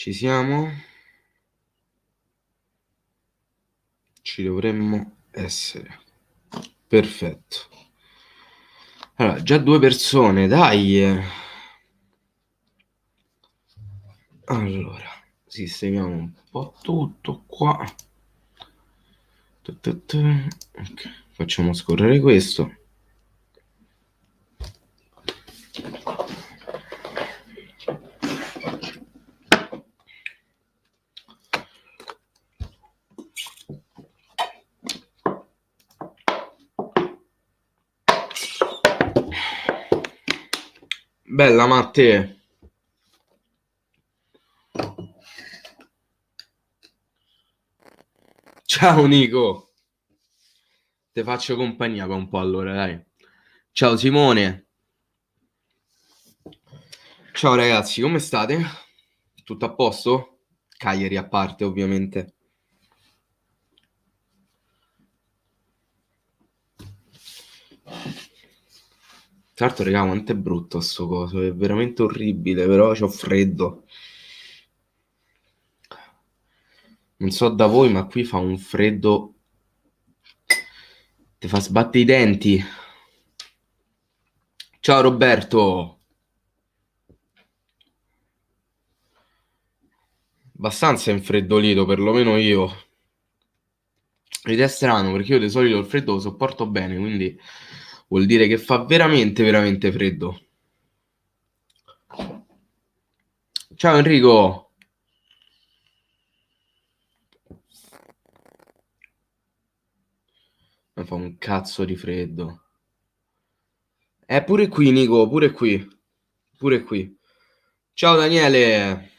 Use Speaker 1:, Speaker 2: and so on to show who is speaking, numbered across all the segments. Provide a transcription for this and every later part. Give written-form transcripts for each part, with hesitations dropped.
Speaker 1: Ci siamo? Ci dovremmo essere. Perfetto. Allora, già due persone, dai. Allora, sistemiamo un po' tutto qua. Ok, facciamo scorrere questo. Bella Matte. Ciao Nico. Te faccio compagnia per un po' allora, dai. Ciao Simone. Ciao ragazzi, come state? Tutto a posto? Cagliari a parte, ovviamente. Tra l'altro, raga, quanto è brutto sto coso, è veramente orribile, però c'ho freddo. Non so da voi, ma qui fa un freddo. Ti fa sbattere i denti. Ciao Roberto. Abbastanza infreddolito, perlomeno io. Ed è strano perché io di solito il freddo lo sopporto bene, quindi vuol dire che fa veramente, veramente freddo. Ciao Enrico. Mi fa un cazzo di freddo. Pure qui, Nico, pure qui. Pure qui. Ciao Daniele.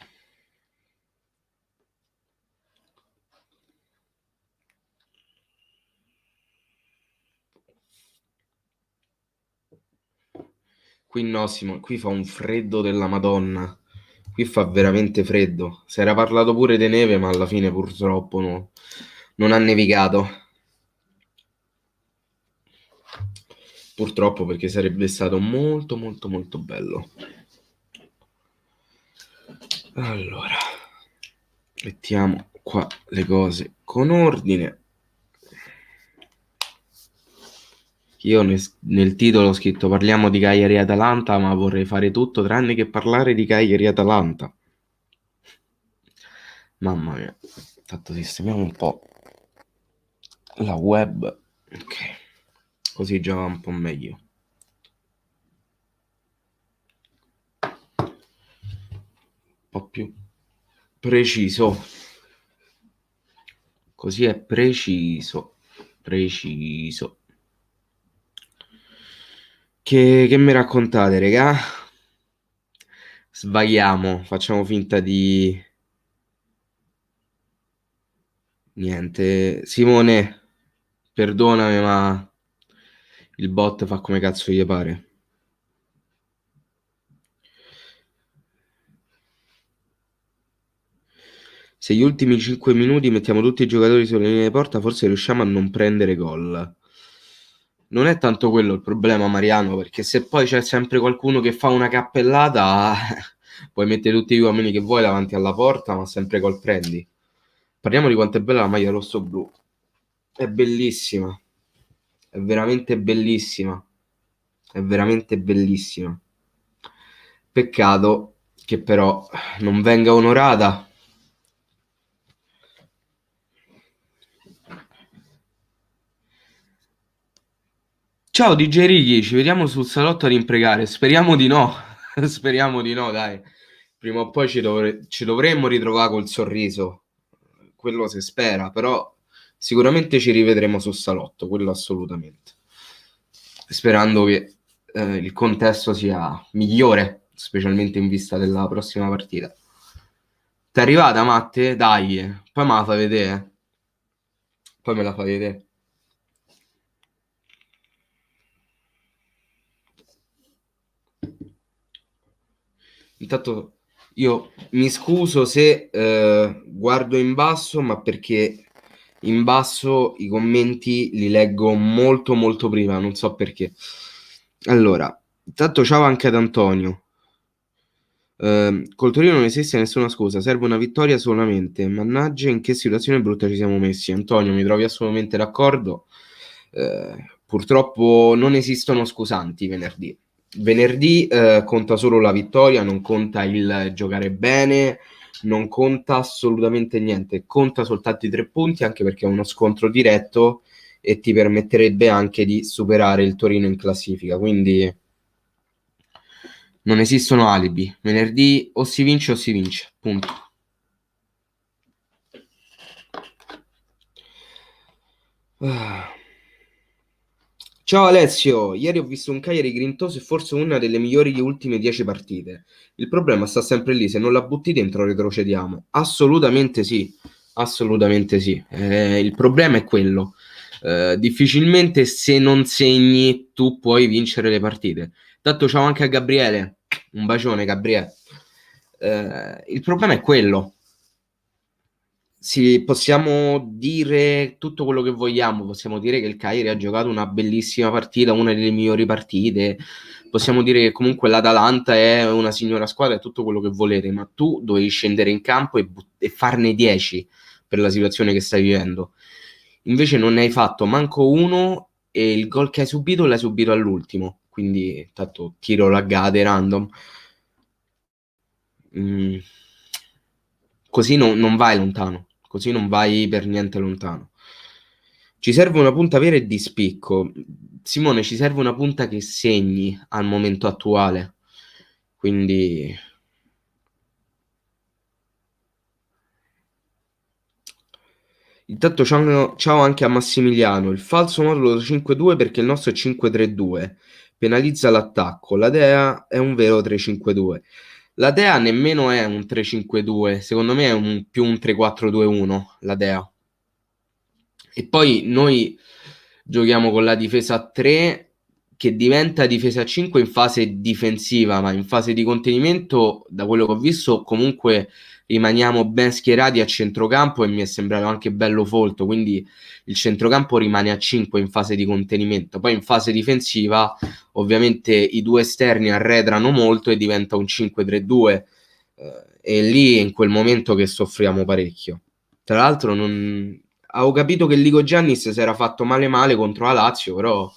Speaker 1: Qui no, qui fa un freddo della Madonna. Qui fa veramente freddo. Si era parlato pure di neve, ma alla fine purtroppo non ha nevicato. Purtroppo perché sarebbe stato molto molto molto bello. Allora, mettiamo qua le cose con ordine. Io nel titolo ho scritto parliamo di Cagliari-Atalanta, ma vorrei fare tutto tranne che parlare di Cagliari-Atalanta. Mamma mia. Intanto sistemiamo un po' la web. Ok. Così già va un po' meglio. Un po' più preciso. Così è preciso. Preciso. Che mi raccontate, regà? Sbagliamo, facciamo finta di niente. Simone, perdonami, ma il bot fa come cazzo gli pare. Se gli ultimi 5 minuti mettiamo tutti i giocatori sulla linea di porta, forse riusciamo a non prendere gol. Non è tanto quello il problema, Mariano, perché se poi c'è sempre qualcuno che fa una cappellata, puoi mettere tutti gli uomini che vuoi davanti alla porta, ma sempre gol prendi. Parliamo di quanto è bella la maglia rosso-blu. È bellissima. È veramente bellissima. È veramente bellissima. Peccato che però non venga onorata. Ciao DJ Righi, ci vediamo sul salotto ad imprecare. Speriamo di no. Speriamo di no, dai. Prima o poi ci dovremmo ritrovare col sorriso. Quello si spera, però sicuramente ci rivedremo sul salotto, quello assolutamente. Sperando che il contesto sia migliore, specialmente in vista della prossima partita. T'è arrivata, Matte? Dai, poi me la fai vedere. Poi me la fai vedere. Intanto io mi scuso se guardo in basso, ma perché in basso i commenti li leggo molto molto prima, non so perché. Allora, intanto ciao anche ad Antonio. Col Torino non esiste nessuna scusa, serve una vittoria solamente. Mannaggia, in che situazione brutta ci siamo messi. Antonio, mi trovi assolutamente d'accordo. Purtroppo non esistono scusanti venerdì. Venerdì conta solo la vittoria, non conta il giocare bene, non conta assolutamente niente, conta soltanto i 3 punti, anche perché è uno scontro diretto e ti permetterebbe anche di superare il Torino in classifica. Quindi non esistono alibi. Venerdì o si vince, punto. Ciao Alessio, ieri ho visto un Cagliari grintoso e forse una delle migliori ultime 10 partite. Il problema sta sempre lì, se non la butti dentro retrocediamo. Assolutamente sì, assolutamente sì. Il problema è quello. Difficilmente se non segni tu puoi vincere le partite. Tanto ciao anche a Gabriele, un bacione Gabriele. Il problema è quello. Sì, possiamo dire tutto quello che vogliamo, possiamo dire che il Cagliari ha giocato una bellissima partita, una delle migliori partite, possiamo dire che comunque l'Atalanta è una signora squadra, è tutto quello che volete, ma tu dovevi scendere in campo e farne 10 per la situazione che stai vivendo. Invece non ne hai fatto manco uno e il gol che hai subito l'hai subito all'ultimo, quindi tanto tiro laggate random. Mm, così non vai lontano, così non vai per niente lontano. Ci serve una punta vera e di spicco. Simone, ci serve una punta che segni al momento attuale. Quindi, intanto ciao anche a Massimiliano. Il falso modulo 5-2 perché il nostro è 5-3-2. Penalizza l'attacco. La Dea è un vero 3-5-2. La Dea nemmeno è un 3-5-2. Secondo me è più un 3-4-2-1. La Dea. E poi noi giochiamo con la difesa a 3 che diventa difesa a 5 in fase difensiva, ma in fase di contenimento, da quello che ho visto, comunque rimaniamo ben schierati a centrocampo e mi è sembrato anche bello folto, quindi il centrocampo rimane a 5 in fase di contenimento. Poi in fase difensiva, ovviamente i due esterni arretrano molto e diventa un 5-3-2. E lì in quel momento che soffriamo parecchio. Tra l'altro non avevo capito che Ligo Giannis si era fatto male contro la Lazio, però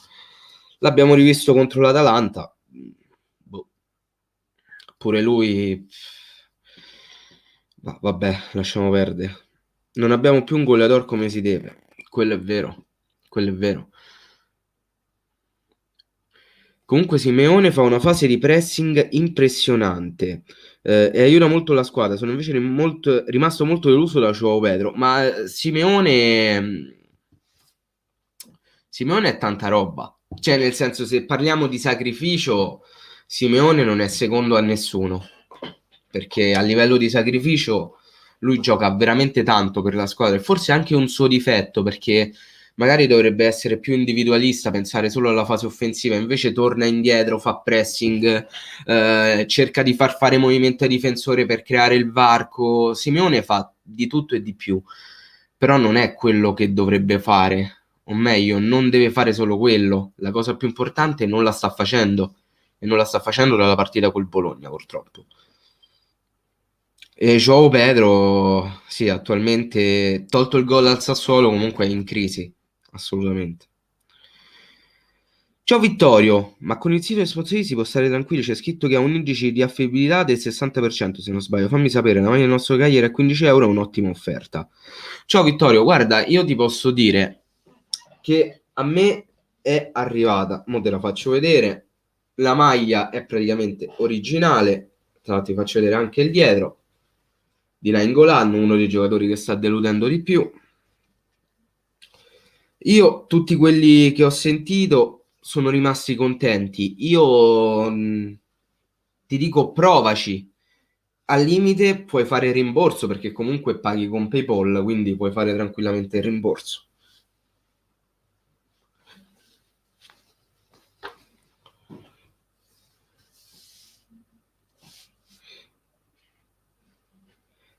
Speaker 1: l'abbiamo rivisto contro l'Atalanta. Boh. Pure lui. Vabbè, lasciamo perdere. Non abbiamo più un goleador come si deve. Quello è vero. Quello è vero. Comunque Simeone fa una fase di pressing impressionante e aiuta molto la squadra. Sono invece rimasto molto deluso da Joao Pedro, ma Simeone è tanta roba. Cioè, nel senso, se parliamo di sacrificio, Simeone non è secondo a nessuno. Perché a livello di sacrificio lui gioca veramente tanto per la squadra. E forse anche un suo difetto, perché magari dovrebbe essere più individualista, pensare solo alla fase offensiva, invece torna indietro, fa pressing, cerca di far fare movimento ai difensori per creare il varco. Simeone fa di tutto e di più, però non è quello che dovrebbe fare, o meglio, non deve fare solo quello. La cosa più importante non la sta facendo, e non la sta facendo dalla partita col Bologna, purtroppo. E João Pedro, sì, attualmente, tolto il gol al Sassuolo, comunque è in crisi, assolutamente. Ciao Vittorio, ma con il sito dei sponsori si può stare tranquilli, c'è scritto che ha un indice di affabilità del 60% se non sbaglio, fammi sapere, la maglia del nostro Cagliari a 15 euro è un'ottima offerta. Ciao Vittorio, guarda, io ti posso dire che a me è arrivata, mo te la faccio vedere, la maglia è praticamente originale, tra l'altro ti faccio vedere anche il dietro, di Nainggolan, uno dei giocatori che sta deludendo di più. Io, tutti quelli che ho sentito, sono rimasti contenti. Io ti dico, provaci. Al limite puoi fare il rimborso perché comunque paghi con PayPal, quindi puoi fare tranquillamente il rimborso.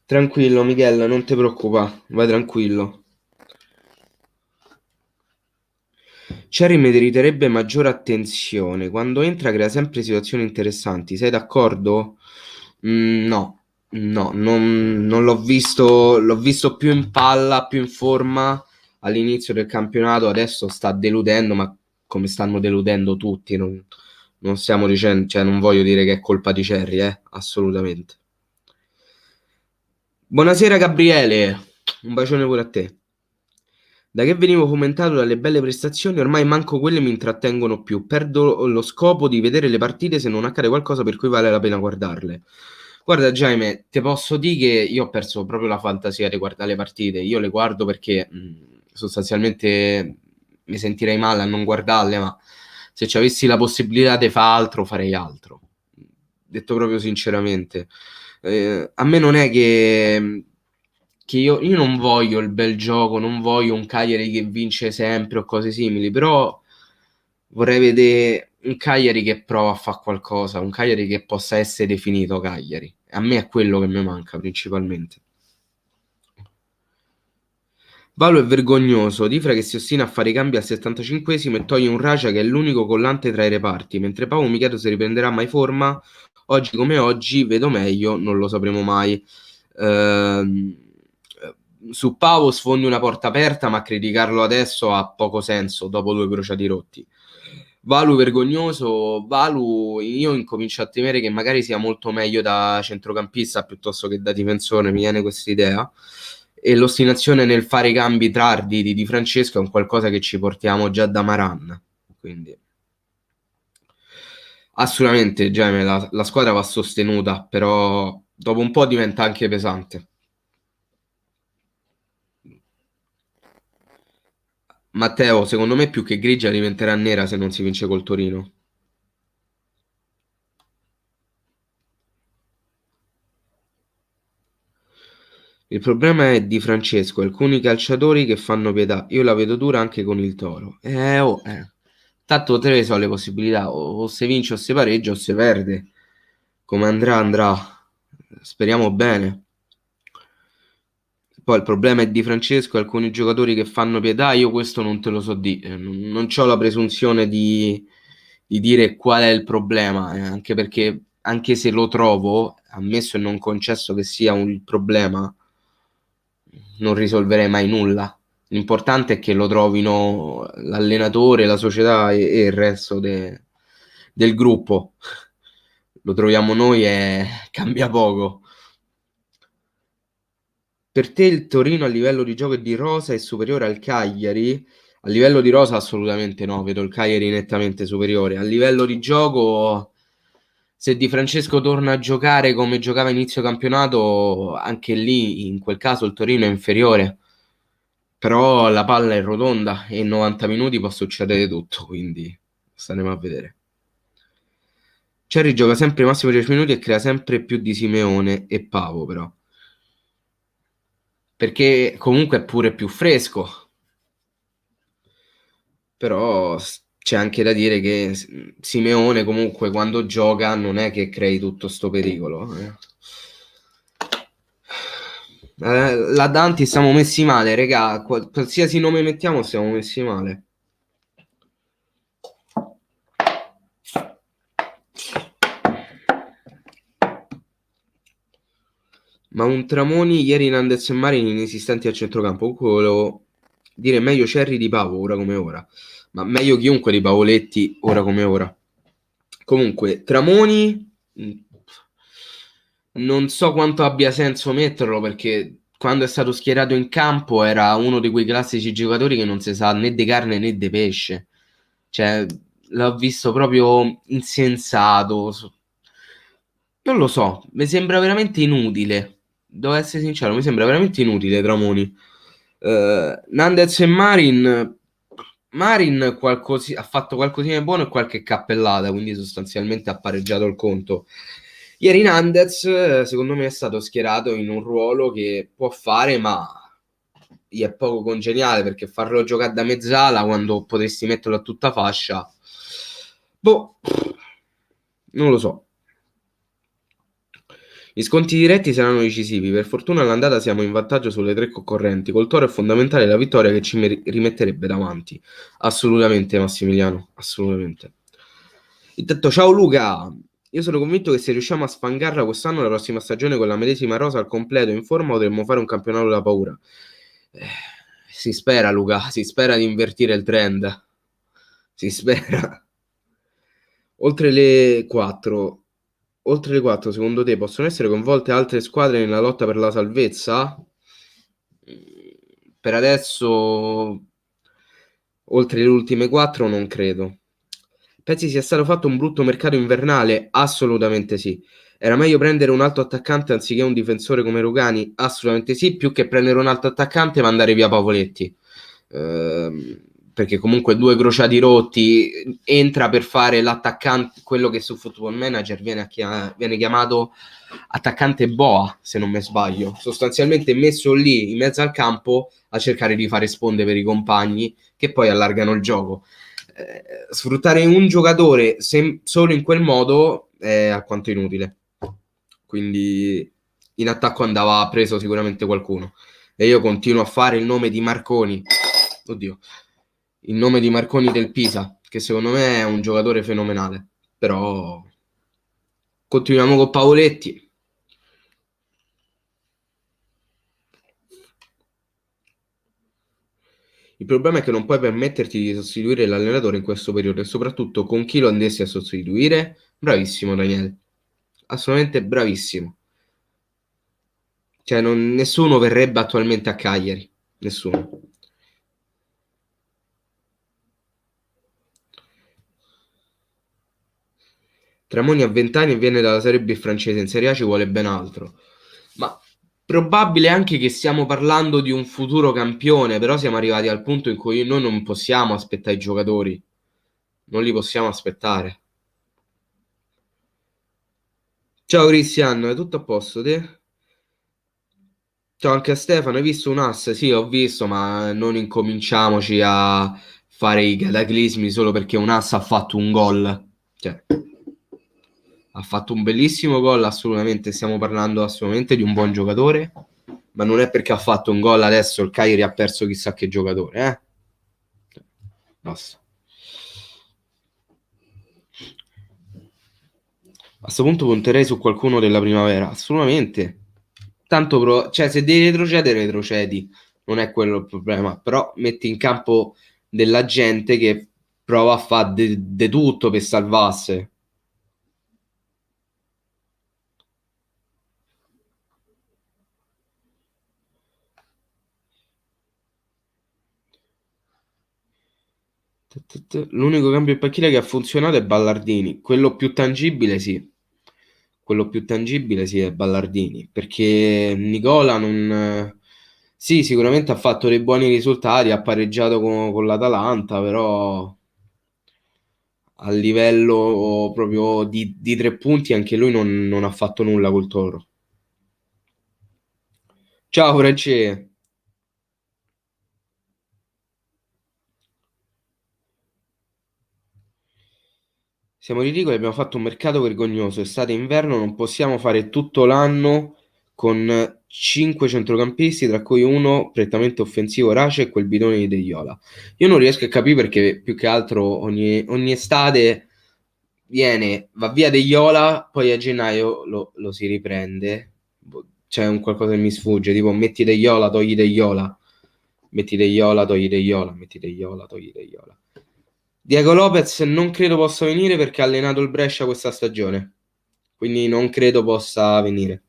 Speaker 1: Tranquillo, Michele, non ti preoccupare, vai tranquillo. Cherry meriterebbe maggiore attenzione. Quando entra crea sempre situazioni interessanti. Sei d'accordo? No, no, non l'ho visto più in palla, più in forma all'inizio del campionato, adesso sta deludendo, ma come stanno deludendo tutti, non stiamo dicendo, cioè non voglio dire che è colpa di Cerri, assolutamente. Buonasera Gabriele, un bacione pure a te. Da che venivo fomentato dalle belle prestazioni, ormai manco quelle mi intrattengono più. Perdo lo scopo di vedere le partite se non accade qualcosa per cui vale la pena guardarle. Guarda, Jaime, ti posso dire che io ho perso proprio la fantasia di guardare le partite. Io le guardo perché sostanzialmente mi sentirei male a non guardarle, ma se ci avessi la possibilità di fare altro, farei altro. Detto proprio sinceramente. A me non è che io non voglio il bel gioco, non voglio un Cagliari che vince sempre o cose simili, però vorrei vedere un Cagliari che prova a fare qualcosa, un Cagliari che possa essere definito Cagliari. A me è quello che mi manca principalmente. Valo è vergognoso, Difra che si ostina a fare i cambi al 75esimo e toglie un Raja che è l'unico collante tra i reparti, mentre Paolo mi chiedo se riprenderà mai forma. Oggi come oggi, vedo meglio, non lo sapremo mai. Ehm, Su Pavo sfondi una porta aperta, ma criticarlo adesso ha poco senso dopo due crociati rotti. Valu vergognoso, Valu io incomincio a temere che magari sia molto meglio da centrocampista piuttosto che da difensore, mi viene questa idea. E l'ostinazione nel fare i cambi tardi di Francesco è un qualcosa che ci portiamo già da Maran. Quindi assolutamente, Jaime, la squadra va sostenuta, però dopo un po' diventa anche pesante. Matteo, secondo me più che grigia diventerà nera se non si vince col Torino. Il problema è di Francesco, alcuni calciatori che fanno pietà. Io la vedo dura anche con il Toro. Tanto te ne so le possibilità, o se vince o se pareggia o se perde. Come andrà, andrà. Speriamo bene. Poi il problema è di Francesco, alcuni giocatori che fanno pietà, io questo non te lo so dire, non ho la presunzione di dire qual è il problema, anche perché anche se lo trovo, ammesso e non concesso che sia un problema, non risolverei mai nulla. L'importante è che lo trovino l'allenatore, la società e il resto del gruppo. Lo troviamo noi e cambia poco. Per te il Torino a livello di gioco e di rosa è superiore al Cagliari? A livello di rosa assolutamente no, vedo il Cagliari nettamente superiore. A livello di gioco, se Di Francesco torna a giocare come giocava inizio campionato, anche lì in quel caso il Torino è inferiore. Però la palla è rotonda e in 90 minuti può succedere tutto, quindi staremo a vedere. Cerri gioca sempre massimo 10 minuti e crea sempre più di Simeone e Pavo però. Perché comunque è pure più fresco. Però c'è anche da dire che Simeone comunque quando gioca non è che crei tutto sto pericolo. La Danti stiamo messi male, regà. Qualsiasi nome mettiamo stiamo messi male. Ma un Tramoni ieri Nandez e Marin inesistenti a centrocampo. Comunque volevo dire meglio Cerri di Pavo ora come ora. Ma meglio chiunque di Pavoletti ora come ora. Comunque, Tramoni non so quanto abbia senso metterlo perché quando è stato schierato in campo era uno di quei classici giocatori che non si sa né di carne né di pesce. Cioè, l'ho visto proprio insensato. Non lo so, mi sembra veramente inutile. Devo essere sincero, mi sembra veramente inutile Tramoni. Nandez e Marin ha fatto qualcosina di buono e qualche cappellata, quindi sostanzialmente ha pareggiato il conto. Ieri Nandez, secondo me, è stato schierato in un ruolo che può fare, ma gli è poco congeniale perché farlo giocare da mezzala quando potresti metterlo a tutta fascia, boh, non lo so. Gli sconti diretti saranno decisivi. Per fortuna all'andata siamo in vantaggio sulle tre concorrenti. Col Toro è fondamentale la vittoria che ci rimetterebbe davanti. Assolutamente, Massimiliano, assolutamente. Intanto, ciao Luca. Io sono convinto che se riusciamo a sfangarla quest'anno, la prossima stagione con la medesima rosa al completo in forma, potremmo fare un campionato da paura. Eh, si spera, Luca, si spera di invertire il trend. Si spera. Oltre le 4, oltre le 4, secondo te possono essere coinvolte altre squadre nella lotta per la salvezza? Per adesso, oltre le ultime 4, non credo. Pensi sia stato fatto un brutto mercato invernale? Assolutamente sì. Era meglio prendere un altro attaccante anziché un difensore come Rugani? Assolutamente sì, più che prendere un altro attaccante e mandare via Pavoletti. Ehm, Perché comunque due crociati rotti entra per fare l'attaccante, quello che su Football Manager viene chiamato attaccante boa, se non mi sbaglio. Sostanzialmente messo lì in mezzo al campo a cercare di fare sponde per i compagni che poi allargano il gioco. Sfruttare un giocatore solo in quel modo è alquanto inutile. Quindi in attacco andava preso sicuramente qualcuno. E io continuo a fare il nome di Marconi. Oddio, il nome di Marconi del Pisa, che secondo me è un giocatore fenomenale. Però continuiamo con Pavoletti. Il problema è che non puoi permetterti di sostituire l'allenatore in questo periodo e soprattutto con chi lo andessi a sostituire. Bravissimo Daniele, assolutamente bravissimo. Cioè nessuno verrebbe attualmente a Cagliari, nessuno. Tramoni ha 20 anni e viene dalla Serie B francese, in Serie A ci vuole ben altro. Ma probabile anche che stiamo parlando di un futuro campione, però siamo arrivati al punto in cui noi non possiamo aspettare i giocatori, non li possiamo aspettare. Ciao Cristiano, è tutto a posto te? Ciao anche a Stefano, hai visto un ass? Sì, ho visto, ma non incominciamoci a fare i cataclismi solo perché un ass ha fatto un gol. Cioè, ha fatto un bellissimo gol, assolutamente, stiamo parlando assolutamente di un buon giocatore, ma non è perché ha fatto un gol adesso il Cagliari ha perso chissà che giocatore, Basta. A questo punto punterei su qualcuno della primavera, assolutamente. Tanto, cioè, se devi retrocedere, retrocedi, non è quello il problema, però metti in campo della gente che prova a fare di tutto per salvarsi. L'unico cambio in panchina che ha funzionato è Ballardini, quello più tangibile sì, quello più tangibile sì è Ballardini, perché Nicola non... Sì, sicuramente ha fatto dei buoni risultati, ha pareggiato con l'Atalanta, però a livello proprio di 3 punti anche lui non ha fatto nulla col Toro. Ciao France! Siamo ridicoli, abbiamo fatto un mercato vergognoso, estate e inverno, non possiamo fare tutto l'anno con 5 centrocampisti, tra cui uno prettamente offensivo, Race e quel bidone di De Jong. Io non riesco a capire perché più che altro ogni estate va via De Jong, poi a gennaio lo si riprende. C'è un qualcosa che mi sfugge, tipo metti De Jong, togli De Jong, metti De Jong, togli De Jong, metti De Jong, togli De Jong. Diego Lopez non credo possa venire perché ha allenato il Brescia questa stagione, quindi non credo possa venire.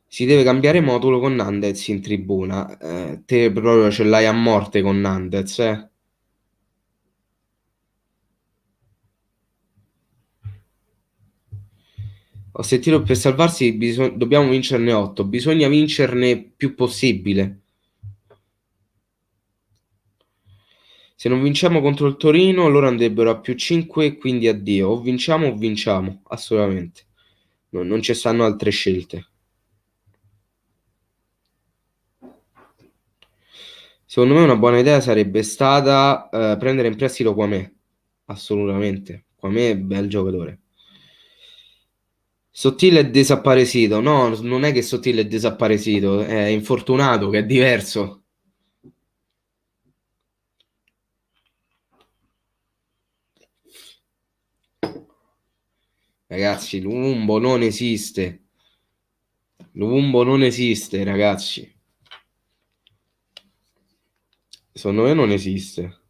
Speaker 1: Si deve cambiare modulo con Nandez in tribuna. Te proprio ce l'hai a morte con Nandez, eh? Ho sentito per salvarsi dobbiamo vincerne 8, bisogna vincerne più possibile. Se non vinciamo contro il Torino, loro andrebbero a più 5 e quindi addio. O vinciamo, assolutamente. Non ci stanno altre scelte. Secondo me una buona idea sarebbe stata prendere in prestito Quamè, assolutamente. Quamè è un bel giocatore. Sottile è desaparecido. No, non è che Sottile è desaparecido, è infortunato, che è diverso. Ragazzi, Lumumbo non esiste. Lumumbo non esiste, ragazzi. Secondo me non esiste.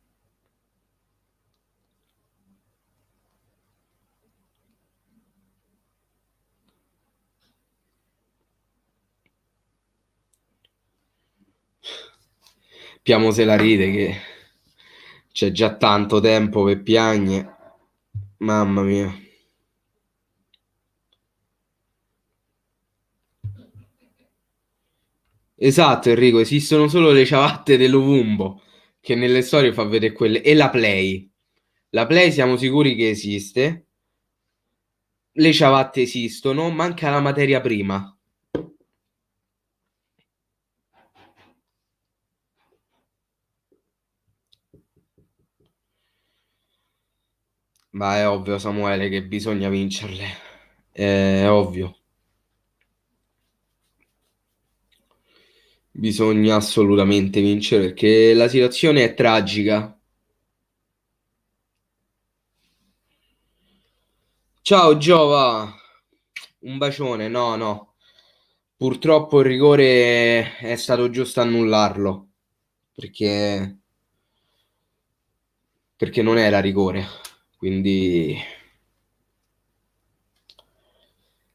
Speaker 1: Piamo se la ride che c'è già tanto tempo per piagne. Mamma mia. Esatto, Enrico, esistono solo le ciabatte dell'Ovumbo, che nelle storie fa vedere quelle, e la Play. La Play siamo sicuri che esiste, le ciabatte esistono, manca la materia prima. Ma è ovvio, Samuele, che bisogna vincerle. È ovvio. Bisogna assolutamente vincere perché la situazione è tragica. Ciao Giova, un bacione. No, no. Purtroppo il rigore è stato giusto annullarlo perché non era rigore. Quindi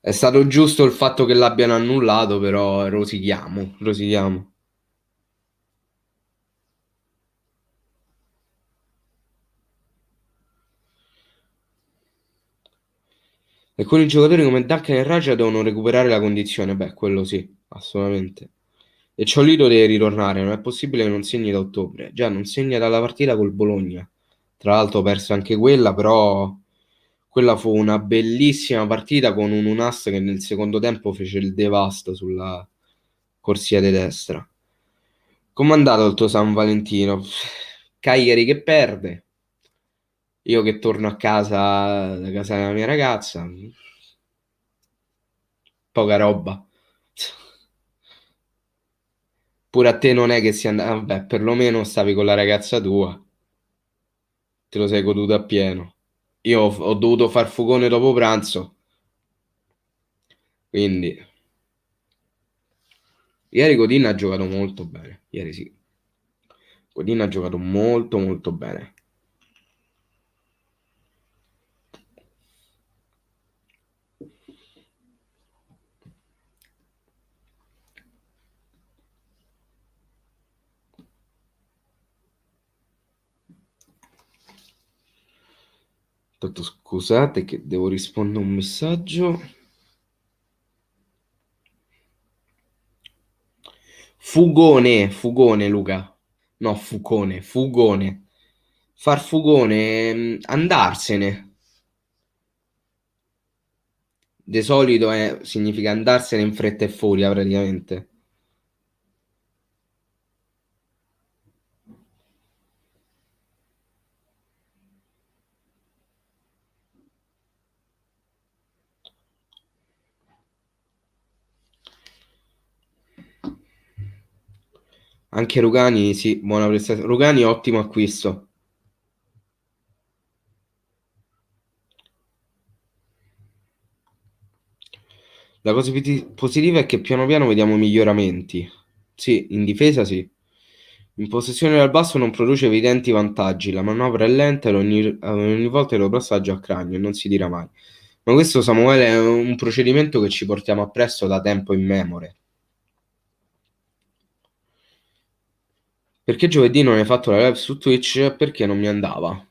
Speaker 1: è stato giusto il fatto che l'abbiano annullato, però rosichiamo, rosichiamo. Alcuni giocatori come Duncan e Raja devono recuperare la condizione. Beh, quello sì, assolutamente. E Ciolito deve ritornare, non è possibile che non segni da ottobre. Già, non segna dalla partita col Bologna. Tra l'altro ho perso anche quella, però quella fu una bellissima partita con un Unas che nel secondo tempo fece il devasto sulla corsia di destra. Com'è andato il tuo San Valentino? Cagliari che perde, io che torno a casa da casa della mia ragazza, poca roba. Pure a te non è che sia andato, vabbè, perlomeno stavi con la ragazza tua, te lo sei goduto appieno. Io ho dovuto far fugone dopo pranzo, quindi ieri Godin ha giocato molto bene, ieri sì. Godin ha giocato molto molto bene. Tanto scusate che devo rispondere a un messaggio. Fugone, fugone Luca. No, fugone, fugone. Far fugone, andarsene. De solito significa andarsene in fretta e furia praticamente. Anche Rugani, sì, buona prestazione. Rugani, ottimo acquisto. La cosa positiva è che piano piano vediamo miglioramenti. Sì, in difesa sì. In possessione dal basso non produce evidenti vantaggi. La manovra è lenta e ogni volta lo passaggio a cranio, non si dirà mai. Ma questo, Samuele, è un procedimento che ci portiamo appresso da tempo immemore. Perché giovedì non hai fatto la live su Twitch? Perché non mi andava.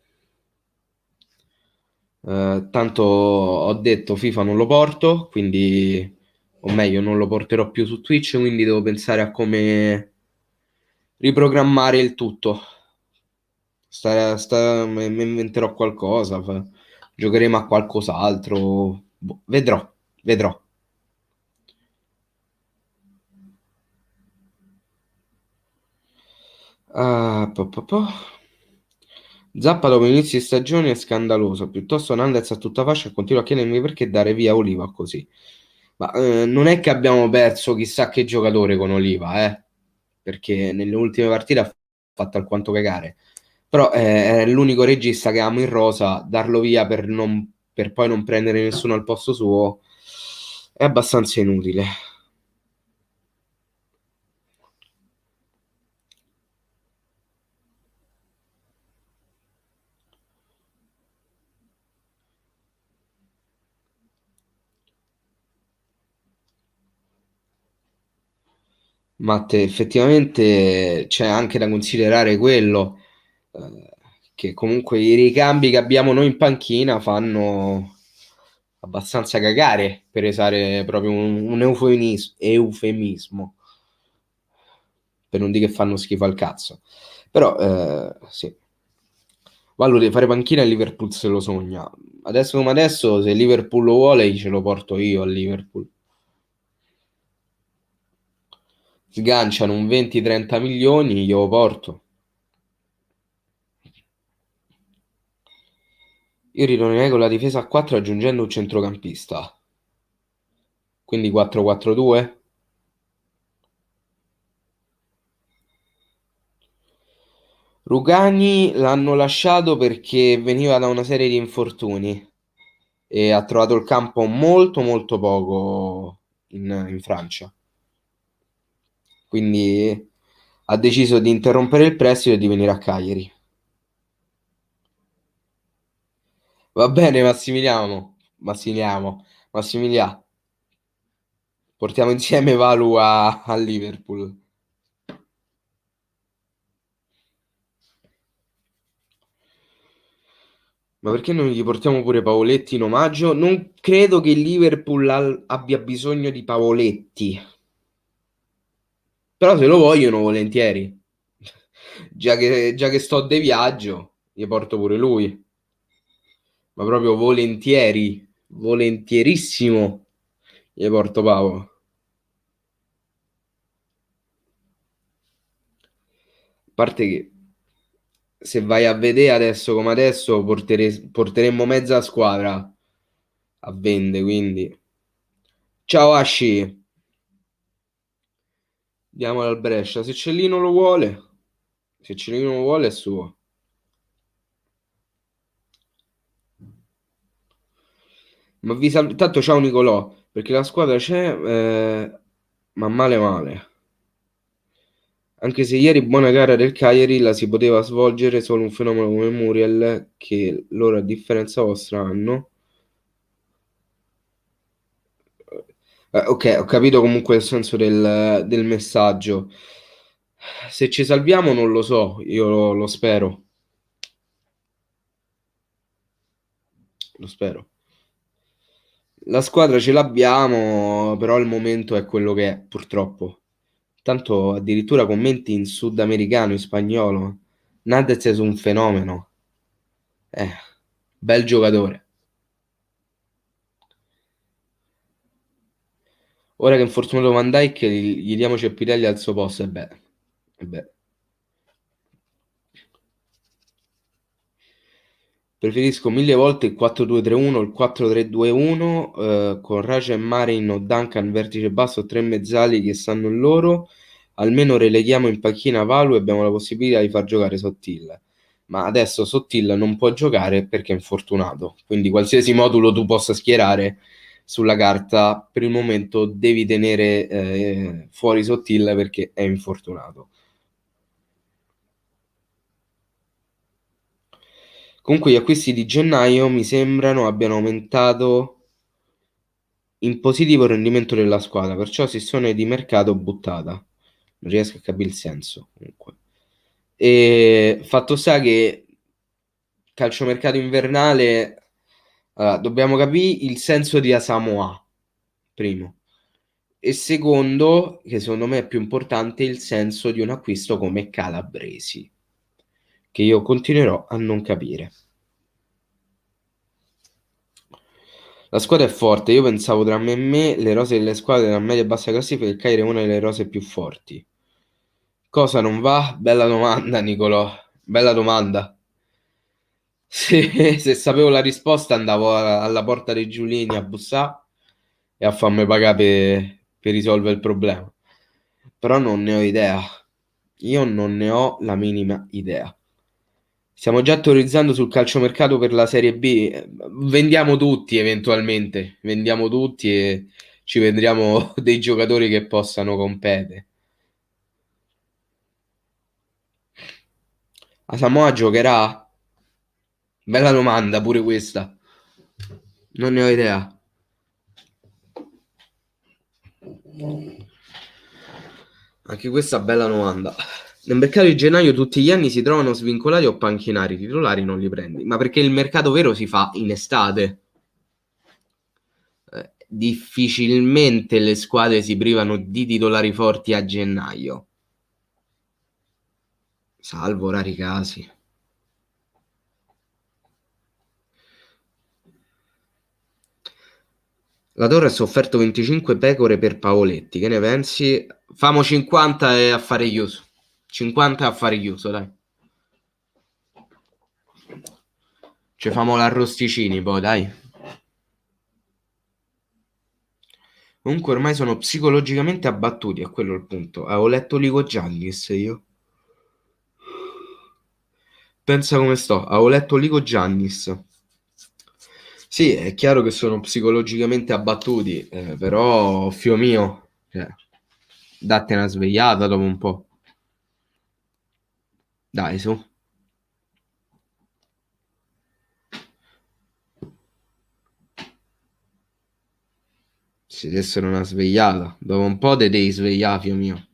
Speaker 1: Tanto ho detto FIFA non lo porto, quindi, o meglio, non lo porterò più su Twitch, quindi devo pensare a come riprogrammare il tutto. Mi inventerò qualcosa, giocheremo a qualcos'altro. Boh, vedrò, vedrò. Po. Zappa dopo inizio di stagione è scandaloso. Piuttosto Nandez a tutta fascia e continua a chiedermi perché dare via Oliva così. Ma non è che abbiamo perso chissà che giocatore con Oliva, perché nelle ultime partite ha fatto alquanto cagare. Però è l'unico regista che amo in rosa, darlo via per poi non prendere nessuno al posto suo è abbastanza inutile. Matte, effettivamente c'è anche da considerare quello, che comunque i ricambi che abbiamo noi in panchina fanno abbastanza cagare, per usare proprio un eufemismo, per non dire che fanno schifo al cazzo. Però, sì. Vallo di fare panchina e Liverpool se lo sogna. Adesso come adesso, se Liverpool lo vuole, ce lo porto io a Liverpool. Sganciano un 20-30 milioni, io lo porto. Io ritornerei con la difesa a 4 aggiungendo un centrocampista. Quindi 4-4-2. Rugani l'hanno lasciato perché veniva da una serie di infortuni e ha trovato il campo molto molto poco in Francia. Quindi ha deciso di interrompere il prestito e di venire a Cagliari. Va bene, Massimiliano. Portiamo insieme Valu a Liverpool. Ma perché non gli portiamo pure Pavoletti in omaggio? Non credo che il Liverpool abbia bisogno di Pavoletti. Però se lo vogliono volentieri. Già che sto de viaggio, gli porto pure lui. Ma proprio volentieri. Volentierissimo. Gli porto Pavo. A parte che se vai a vedere adesso come adesso porteremmo mezza squadra a vende, quindi ciao Asci, diamolo al Brescia, se Cellino lo vuole, se Cellino lo vuole è suo. Ma tanto ciao Nicolò, perché la squadra c'è, ma male male. Anche se ieri buona gara del Cagliari la si poteva svolgere solo un fenomeno come Muriel, che loro a differenza vostra hanno. Ok, ho capito comunque il senso del messaggio. Se ci salviamo non lo so, io lo spero. Lo spero. La squadra ce l'abbiamo, però il momento è quello che è, purtroppo. Tanto addirittura commenti in sudamericano, in spagnolo. Nandez è un fenomeno. Eh, bel giocatore. Ora che è infortunato Van Dijk, gli diamo Cepitelli al suo posto. E beh. Preferisco mille volte il 4-2-3-1 o il 4-3-2-1 con Raja e Marin o Duncan vertice basso, tre mezzali che sanno il loro. Almeno releghiamo in panchina Valu e abbiamo la possibilità di far giocare Sottil. Ma adesso Sottil non può giocare perché è infortunato. Quindi qualsiasi modulo tu possa schierare sulla carta, per il momento devi tenere fuori Sottil perché è infortunato. Comunque gli acquisti di gennaio mi sembrano abbiano aumentato in positivo il rendimento della squadra, perciò sessione di mercato buttata. Non riesco a capire il senso, comunque. E fatto sta che calciomercato invernale, allora, dobbiamo capire il senso di Asamoah, primo. E secondo, che secondo me è più importante, il senso di un acquisto come Calabresi, che io continuerò a non capire. La squadra è forte, io pensavo tra me, le rose delle squadre della media e bassa classifica, il Cagliari è una delle rose più forti. Cosa non va? Bella domanda, Nicolò. Bella domanda. Se sapevo la risposta andavo alla porta dei Giulini a bussare e a farmi pagare per risolvere il problema. Però non ne ho idea. Io non ne ho la minima idea. Stiamo già teorizzando sul calciomercato per la Serie B. Vendiamo tutti eventualmente, vendiamo tutti e ci vendriamo dei giocatori che possano competere. A Samoa giocherà? Bella domanda pure questa. Non ne ho idea. Anche questa bella domanda. Nel mercato di gennaio tutti gli anni si trovano svincolati o panchinari, i titolari non li prendi, ma perché il mercato vero si fa in estate. Difficilmente le squadre si privano di titolari forti a gennaio, salvo rari casi. La Torres ha offerto 25 pecore per Paoletti, che ne pensi? Famo 50 e affare chiuso. 50 e affare chiuso, dai. Ci famo l'arrosticini poi, dai. Comunque ormai sono psicologicamente abbattuti, è quello il punto. Avevo letto Ligo Giannis io. Pensa come sto, avevo letto Ligo Giannis. Sì, è chiaro che sono psicologicamente abbattuti, però, fio mio, cioè, datti una svegliata dopo un po'. Dai, su. Si dessero una svegliata. Dopo un po' te devi svegliare, fio mio.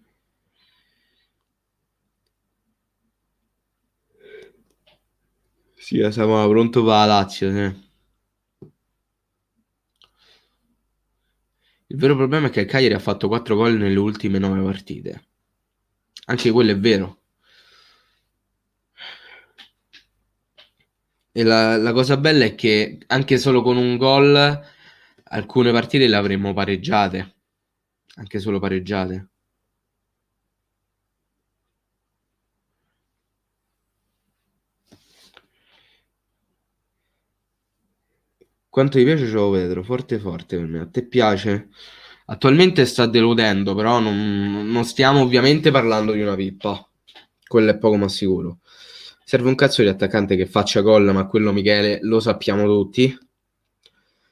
Speaker 1: Sì, siamo pronto per la Lazio, sì. Il vero problema è che il Cagliari ha fatto 4 gol nelle ultime 9 partite. Anche quello è vero. E la cosa bella è che anche solo con un gol alcune partite le avremmo pareggiate. Anche solo pareggiate. Quanto ti piace Joao Pedro? Forte forte per me. A te piace? Attualmente sta deludendo, però non stiamo ovviamente parlando di una pippa. Quello è poco ma sicuro. Serve un cazzo di attaccante che faccia gol, ma quello Michele lo sappiamo tutti.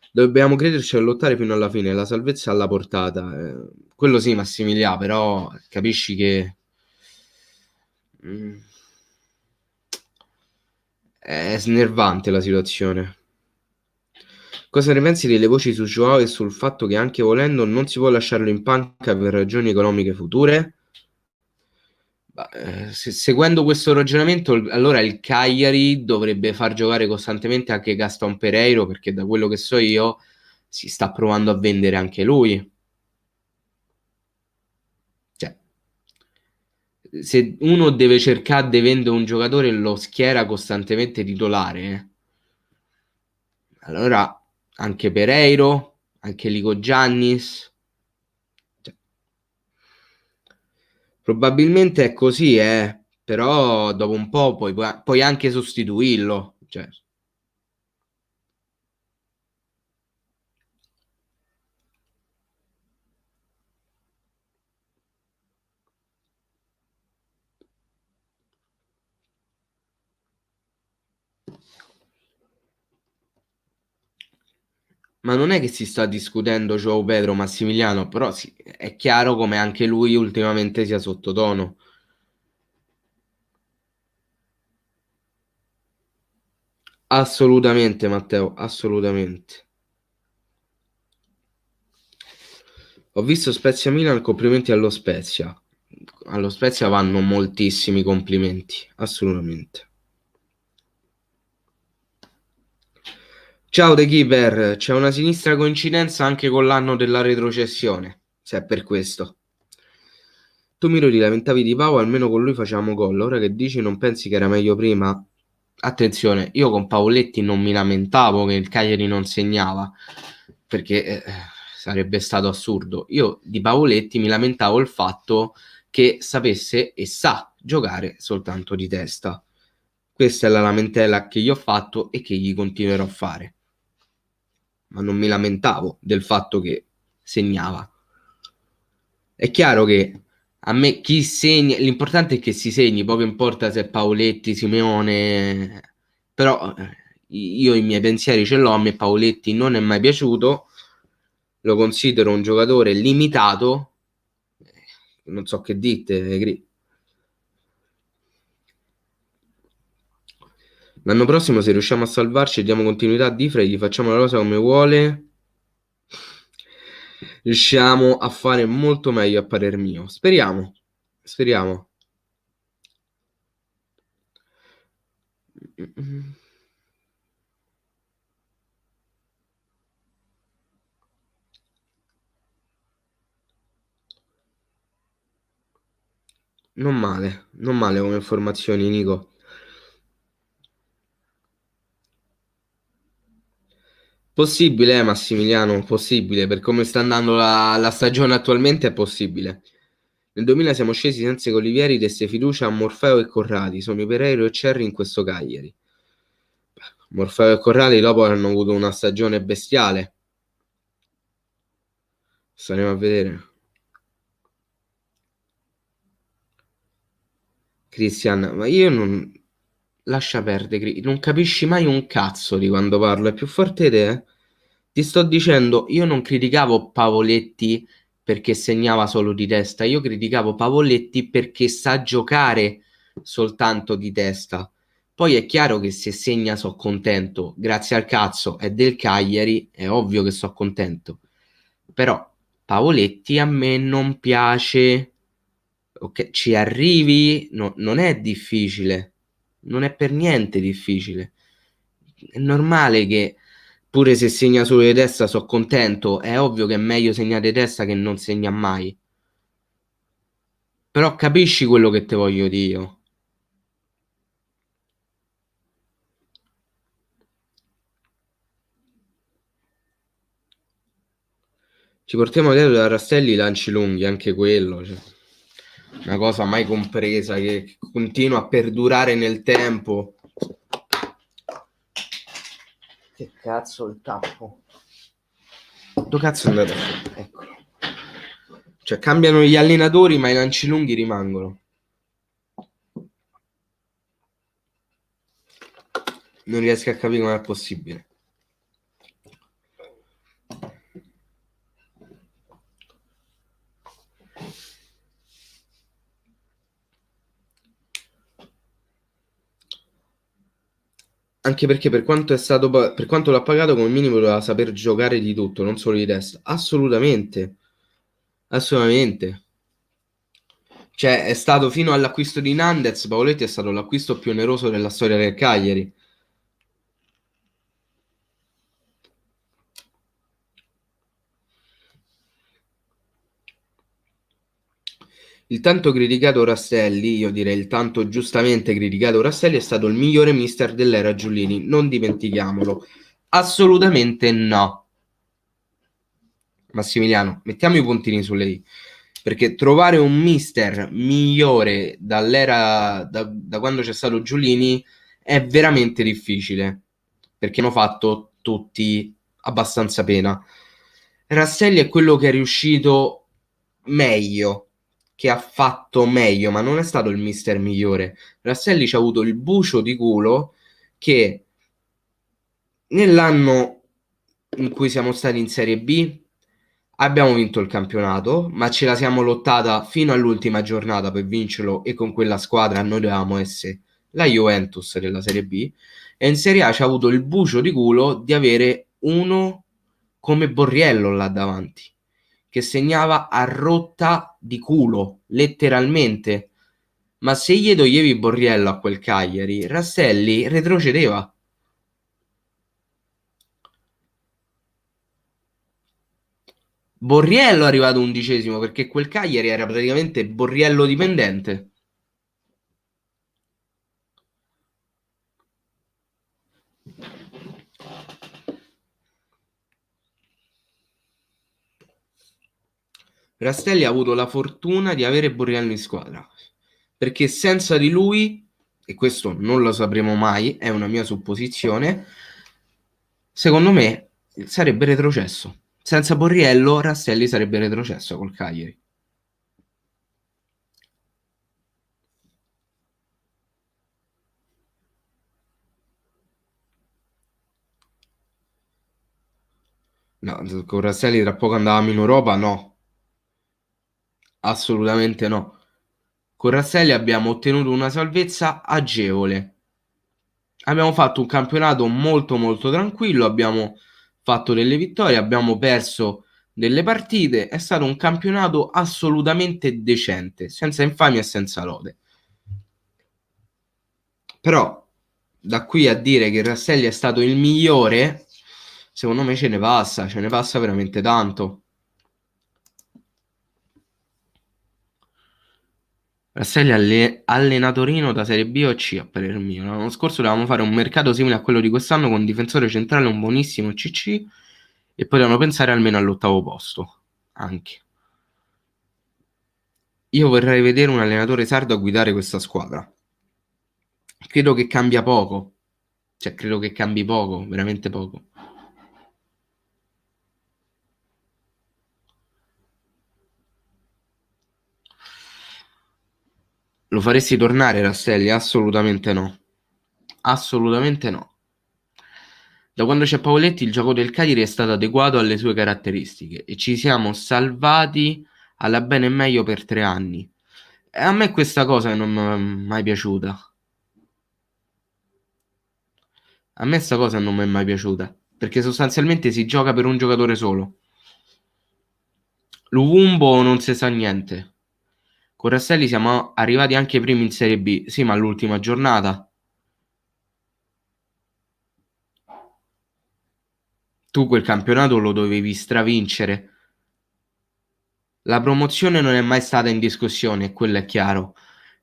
Speaker 1: Dobbiamo crederci e lottare fino alla fine, la salvezza è alla portata. Quello sì, Massimiliano, però capisci che mm, è snervante la situazione. Cosa ne pensi delle voci su Joao e sul fatto che anche volendo non si può lasciarlo in panca per ragioni economiche future? Seguendo questo ragionamento, allora il Cagliari dovrebbe far giocare costantemente anche Gaston Pereiro, perché da quello che so io si sta provando a vendere anche lui. Cioè, se uno deve cercare di vendere un giocatore e lo schiera costantemente titolare, allora anche Pereiro, anche Lico Giannis. Cioè, probabilmente è così, però dopo un po' puoi anche sostituirlo. Cioè, ma non è che si sta discutendo Joao Pedro Massimiliano, però è chiaro come anche lui ultimamente sia sottotono. Assolutamente, Matteo, assolutamente. Ho visto Spezia Milan, complimenti allo Spezia. Allo Spezia vanno moltissimi complimenti, assolutamente. Ciao The Keeper, c'è una sinistra coincidenza anche con l'anno della retrocessione, se è per questo. Tu Miro ti lamentavi di Pau, almeno con lui facevamo gol. Ora che dici non pensi che era meglio prima? Attenzione, io con Paoletti non mi lamentavo che il Cagliari non segnava, perché sarebbe stato assurdo. Io di Paoletti mi lamentavo il fatto che sapesse e sa giocare soltanto di testa. Questa è la lamentela che gli ho fatto e che gli continuerò a fare. Ma non mi lamentavo del fatto che segnava. È chiaro che A me chi segna, l'importante è che si segni, poco importa se è Paoletti, Simeone, però io i miei pensieri ce l'ho, a me Paoletti non è mai piaciuto, lo considero un giocatore limitato, non so che dite, L'anno prossimo se riusciamo a salvarci e diamo continuità a Difra e gli facciamo la rosa come vuole, riusciamo a fare molto meglio a parer mio. Speriamo, speriamo. Non male, non male come informazioni, Nico. Possibile, Massimiliano, possibile, per come sta andando la stagione attualmente è possibile. Nel 2000 siamo scesi senza Colivieri, desse fiducia a Morfeo e Corradi, sono i Pereiro e Cerri in questo Cagliari. Morfeo e Corradi dopo hanno avuto una stagione bestiale. Staremo a vedere. Christian, ma io non... Lascia perdere, non capisci mai un cazzo di quando parlo, è più forte di te. Ti sto dicendo, io non criticavo Pavoletti perché segnava solo di testa, io criticavo Pavoletti perché sa giocare soltanto di testa. Poi è chiaro che se segna so contento, grazie al cazzo, è del Cagliari, è ovvio che so contento. Però Pavoletti a me non piace. Ok, ci arrivi, non è difficile, non è per niente difficile. È normale che pure se segna solo di testa so contento, è ovvio che è meglio segnare di testa che non segna mai. Però capisci quello che te voglio dire io. Ci portiamo dietro da Rastelli lanci lunghi, anche quello. Cioè. Una cosa mai compresa che continua a perdurare nel tempo. Che cazzo il tappo? Dove cazzo è andato? Eccolo. Cioè cambiano gli allenatori ma i lanci lunghi rimangono. Non riesco a capire come è possibile. Anche perché per quanto è stato per quanto l'ha pagato come minimo doveva saper giocare di tutto, non solo di testa. Assolutamente. Assolutamente. Cioè, è stato fino all'acquisto di Nandez, Paoletti è stato l'acquisto più oneroso della storia del Cagliari. Il tanto criticato Rastelli, io direi il tanto giustamente criticato Rastelli, è stato il migliore mister dell'era Giullini, non dimentichiamolo. Assolutamente no. Massimiliano, mettiamo i puntini sulle i. Perché trovare un mister migliore da quando c'è stato Giullini è veramente difficile. Perché hanno fatto tutti abbastanza pena. Rastelli è quello che è riuscito meglio, che ha fatto meglio, ma non è stato il mister migliore. Rastelli ci ha avuto il bucio di culo che nell'anno in cui siamo stati in Serie B abbiamo vinto il campionato, ma ce la siamo lottata fino all'ultima giornata per vincerlo e con quella squadra noi dovevamo essere la Juventus della Serie B e in Serie A ci ha avuto il bucio di culo di avere uno come Borriello là davanti, che segnava a rotta di culo, letteralmente. Ma se gli toglievi Borriello a quel Cagliari, Rastelli retrocedeva. Borriello è arrivato 11° perché quel Cagliari era praticamente Borriello dipendente. Rastelli ha avuto la fortuna di avere Borriello in squadra perché senza di lui, e questo non lo sapremo mai, è una mia supposizione, secondo me sarebbe retrocesso. Senza Borriello, Rastelli sarebbe retrocesso col Cagliari. No, con Rastelli tra poco andavamo in Europa, no, assolutamente no. Con Rastelli abbiamo ottenuto una salvezza agevole. Abbiamo fatto un campionato molto molto tranquillo, abbiamo fatto delle vittorie, abbiamo perso delle partite, è stato un campionato assolutamente decente, senza infamia e senza lode. Però da qui a dire che Rastelli è stato il migliore, secondo me ce ne passa veramente tanto. Rastelli allenatorino da Serie B o C, a parer mio. L'anno scorso dovevamo fare un mercato simile a quello di quest'anno con un difensore centrale, un buonissimo CC e potevano pensare almeno all'8° posto. Anche. Io vorrei vedere un allenatore sardo a guidare questa squadra. Credo che cambia poco. Cioè, credo che cambi poco, veramente poco. Lo faresti tornare Rastelli? Assolutamente no. Assolutamente no. Da quando c'è Pavoletti il gioco del Cagliari è stato adeguato alle sue caratteristiche e ci siamo salvati alla bene e meglio per 3 anni. E a me questa cosa non mi è mai piaciuta. A me questa cosa non mi è mai piaciuta. Perché sostanzialmente si gioca per un giocatore solo. Luvumbo non si sa niente. Con Rastelli siamo arrivati anche primi in Serie B. Sì, ma all'ultima giornata. Tu quel campionato lo dovevi stravincere. La promozione non è mai stata in discussione, quello è chiaro.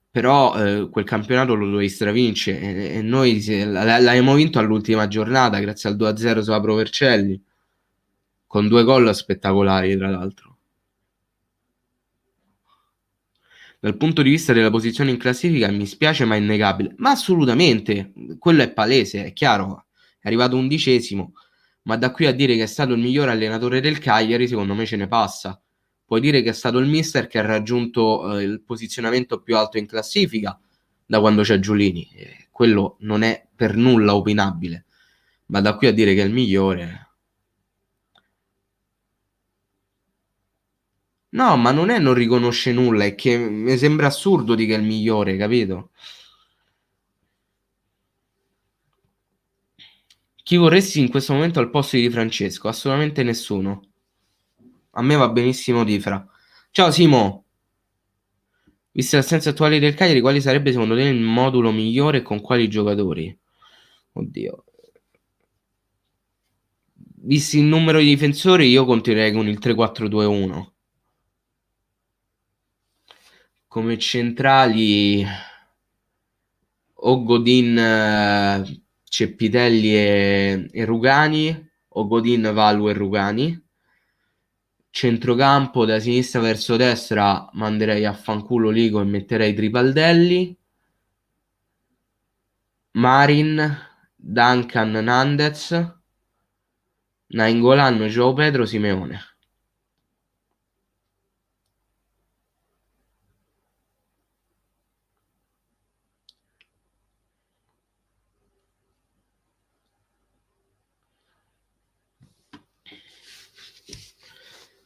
Speaker 1: Però quel campionato lo dovevi stravincere e noi l'abbiamo vinto all'ultima giornata grazie al 2-0 sulla Pro Vercelli, con 2 gol spettacolari tra l'altro. Dal punto di vista della posizione in classifica mi spiace ma è innegabile. Ma assolutamente, quello è palese, è chiaro. È arrivato 11°, ma da qui a dire che è stato il miglior allenatore del Cagliari, secondo me ce ne passa. Puoi dire che è stato il mister che ha raggiunto il posizionamento più alto in classifica da quando c'è Giulini. Quello non è per nulla opinabile, ma da qui a dire che è il migliore. No, ma non è non riconosce nulla, è che mi sembra assurdo di che è il migliore, capito? Chi vorresti in questo momento al posto di Di Francesco? Assolutamente nessuno. A me va benissimo Difra. Ciao Simo, viste le assenze attuali del Cagliari, quali sarebbe secondo te il modulo migliore e con quali giocatori? Oddio. Visti il numero di difensori, io continuerei con il 3-4-2-1. Come centrali o Godin, Ceppitelli e Rugani, o Godin, Valu e Rugani. Centrocampo da sinistra verso destra manderei a fanculo Ligo e metterei Tripaldelli, Marin, Duncan, Nandez, Nainggolan, João Pedro, Simeone.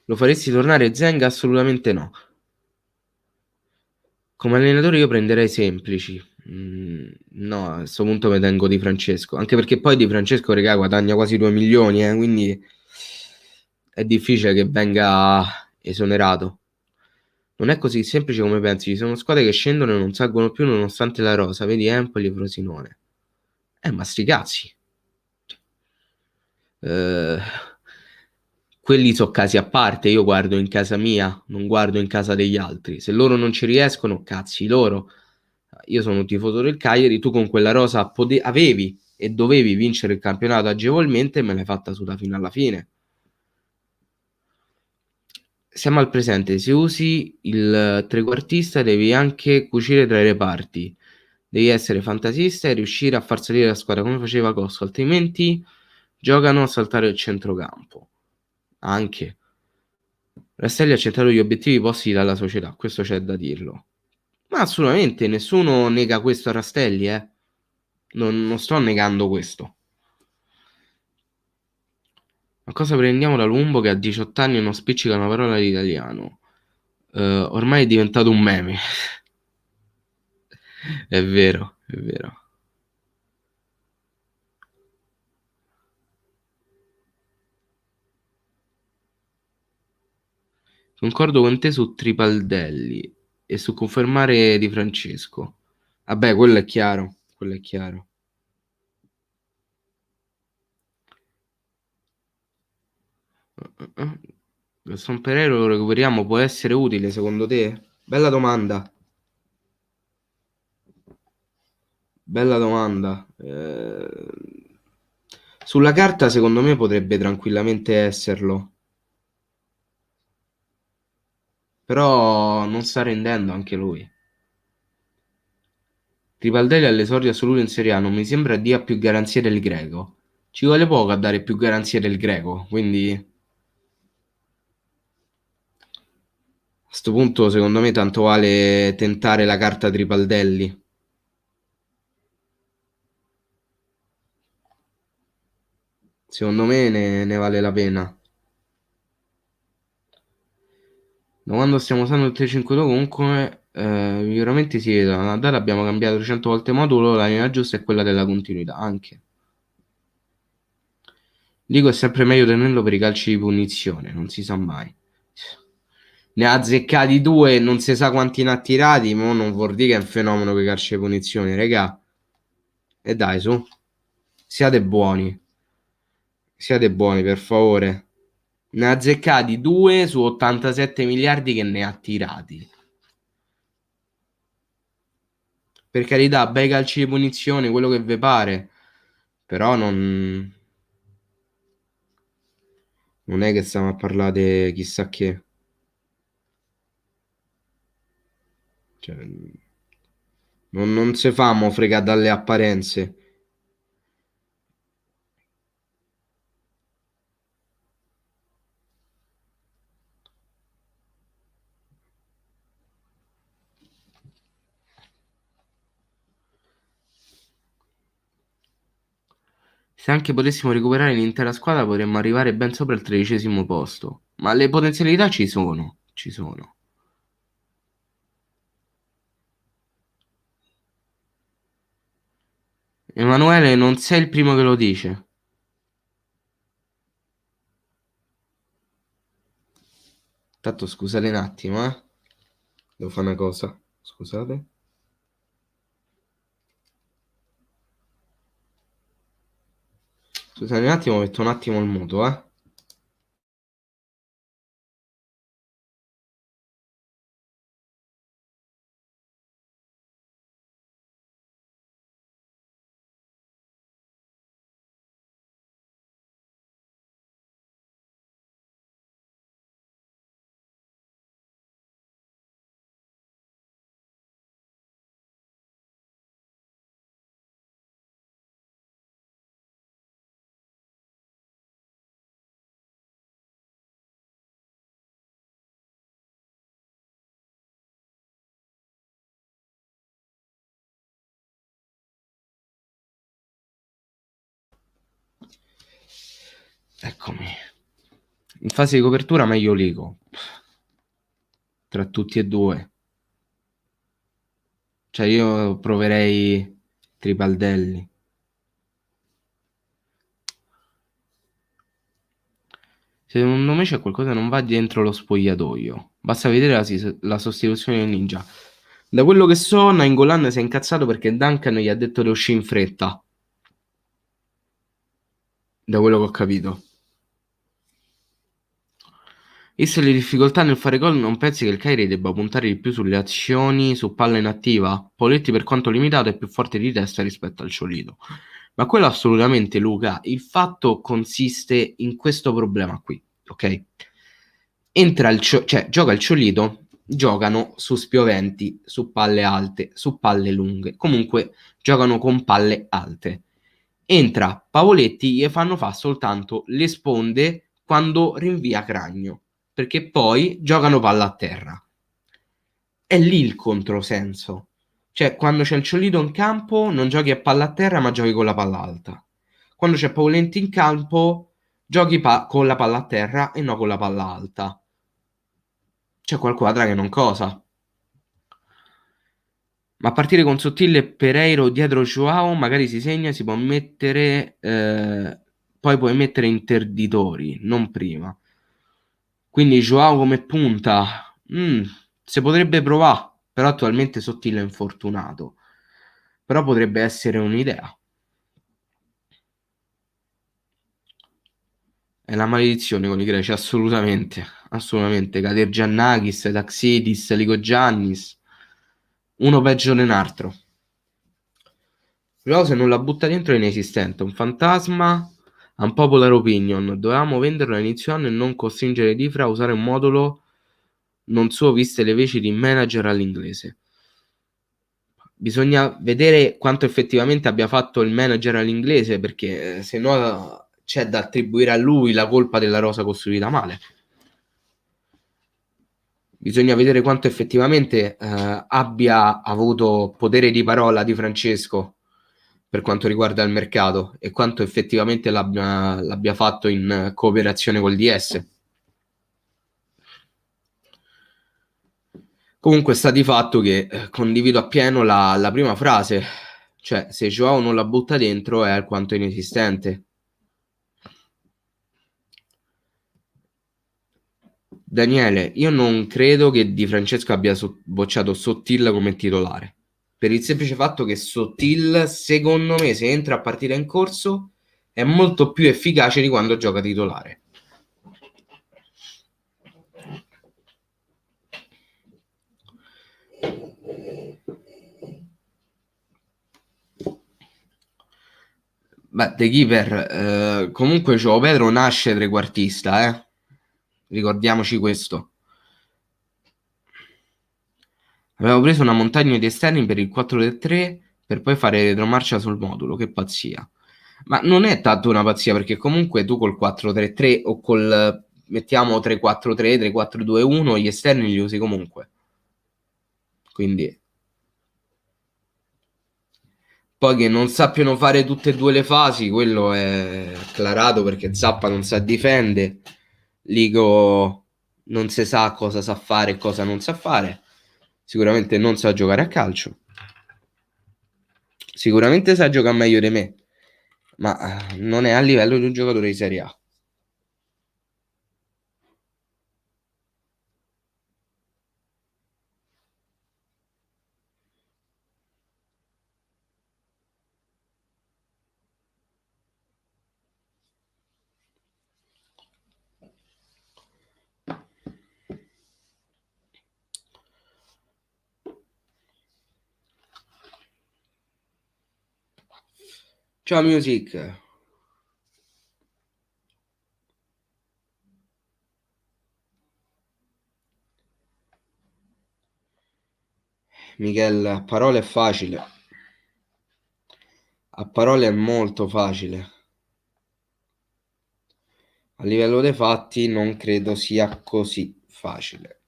Speaker 1: Lo faresti tornare Zenga? Assolutamente no. Come allenatore io prenderei semplici. No, a questo punto mi tengo Di Francesco. Anche perché poi Di Francesco, regà, guadagna quasi 2 milioni, quindi è difficile che venga esonerato. Non è così semplice come pensi. Ci sono squadre che scendono e non salgono più nonostante la rosa. Vedi Empoli e Frosinone. Ma sti cazzi. Eh, quelli sono casi a parte. Io guardo in casa mia, non guardo in casa degli altri. Se loro non ci riescono, cazzi loro. Io sono un tifoso del Cagliari. Tu con quella rosa avevi e dovevi vincere il campionato agevolmente e me l'hai fatta suda fino alla fine. Siamo al presente. Se usi il trequartista, devi anche cucire tra i reparti. Devi essere fantasista e riuscire a far salire la squadra come faceva Costo, altrimenti giocano a saltare il centrocampo. Anche Rastelli ha centrato gli obiettivi posti dalla società, questo c'è da dirlo. Ma assolutamente nessuno nega questo a Rastelli, eh. Non sto negando questo. Ma cosa prendiamo da Lumbo che a 18 anni non spiccica una parola di italiano? Ormai è diventato un meme. È vero, è vero. Concordo con te su Tripaldelli e su confermare Di Francesco. Vabbè, quello è chiaro, quello è chiaro. Gaston Pereira lo recuperiamo, può essere utile secondo te? Bella domanda. Bella domanda. Sulla carta secondo me potrebbe tranquillamente esserlo, però non sta rendendo anche lui. Tripaldelli all'esordio assoluto in Serie A non mi sembra dia più garanzie del Greco. Ci vuole poco a dare più garanzie del Greco, quindi a sto punto secondo me tanto vale tentare la carta Tripaldelli. Secondo me ne vale la pena. Da quando stiamo usando il 352 comunque miglioramenti si vedono. A data abbiamo cambiato 300 volte modulo, la linea giusta è quella della continuità anche. Dico è sempre meglio tenerlo per i calci di punizione, non si sa mai. Ne ha azzeccati due e non si sa quanti ne ha tirati, ma non vuol dire che è un fenomeno che calci di punizione, regà. E dai, su. Siate buoni. Siate buoni, per favore. Ne ha azzeccati 2 su 87 miliardi che ne ha tirati. Per carità, bei calci di punizione, quello che vi pare. Però non è che stiamo a parlare di chissà che. Cioè, non si famo frega dalle apparenze. Se anche potessimo recuperare l'intera squadra potremmo arrivare ben sopra il 13° posto. Ma le potenzialità ci sono, ci sono. Emanuele, non sei il primo che lo dice. Tanto scusate un attimo, eh. Devo fare una cosa. Scusate. Scusate un attimo, metto un attimo il muto, eh. Eccomi. In fase di copertura meglio Lico. Tra tutti e due. Cioè io proverei Tripaldelli. Secondo me c'è qualcosa che non va dentro lo spogliatoio. Basta vedere la sostituzione del Ninja. Da quello che so, Nainggolan si è incazzato perché Duncan gli ha detto di uscire in fretta. Da quello che ho capito. Viste le difficoltà nel fare gol, non pensi che il Cagliari debba puntare di più sulle azioni su palla inattiva? Poletti, per quanto limitato, è più forte di testa rispetto al Ciolito. Ma quello assolutamente, Luca. Il fatto consiste in questo problema qui, ok? Cioè, gioca il Ciolito, giocano su spioventi, su palle alte, su palle lunghe. Comunque, giocano con palle alte. Entra Pavoletti, gli fanno fa soltanto le sponde quando rinvia Cragno, perché poi giocano palla a terra. È lì il controsenso. Cioè, quando c'è il Ciolito in campo, non giochi a palla a terra, ma giochi con la palla alta. Quando c'è Pavoletti in campo, Giochi con la palla a terra e no con la palla alta. C'è qualquadra che non cosa. Ma a partire con Sottile e Pereiro dietro Joao, magari si segna, si può mettere. Poi puoi mettere interditori, non prima. Quindi Joao come punta. Si potrebbe provare, però attualmente Sottile è infortunato. Però potrebbe essere un'idea. È la maledizione con i greci, assolutamente. Assolutamente. Kader Giannakis, Taxidis, Ligo Giannis. Uno peggio di un altro. Però se non la butta dentro è inesistente. Un fantasma. Unpopular opinion. Dovevamo venderlo a inizio anno e non costringere Difra a usare un modulo non suo viste le veci di manager all'inglese. Bisogna vedere quanto effettivamente abbia fatto il manager all'inglese, perché se no c'è da attribuire a lui la colpa della rosa costruita male. Bisogna vedere quanto effettivamente abbia avuto potere di parola di Francesco per quanto riguarda il mercato e quanto effettivamente l'abbia fatto in cooperazione col DS. Comunque sta di fatto che condivido appieno la prima frase, cioè se Joao non la butta dentro è alquanto inesistente. Daniele, io non credo che Di Francesco abbia bocciato Sottil come titolare, per il semplice fatto che Sottil, secondo me, se entra a partita in corso, è molto più efficace di quando gioca titolare. Beh, The Keeper, comunque Joao Pedro nasce trequartista, ricordiamoci questo. Avevo preso una montagna di esterni per il 4-3 per poi fare retromarcia sul modulo, che pazzia. Ma non è tanto una pazzia, perché comunque tu col 4-3-3 o col mettiamo 3-4-3, 3-4-2-1, gli esterni li usi comunque. Quindi poi che non sappiano fare tutte e due le fasi, quello è acclarato, perché Zappa non sa difende, Ligo non si sa cosa sa fare e cosa non sa fare. Sicuramente non sa giocare a calcio. Sicuramente sa giocare meglio di me, ma non è a livello di un giocatore di Serie A. Ciao Music. Michel, a parole è facile. A parole è molto facile. A livello dei fatti non credo sia così facile.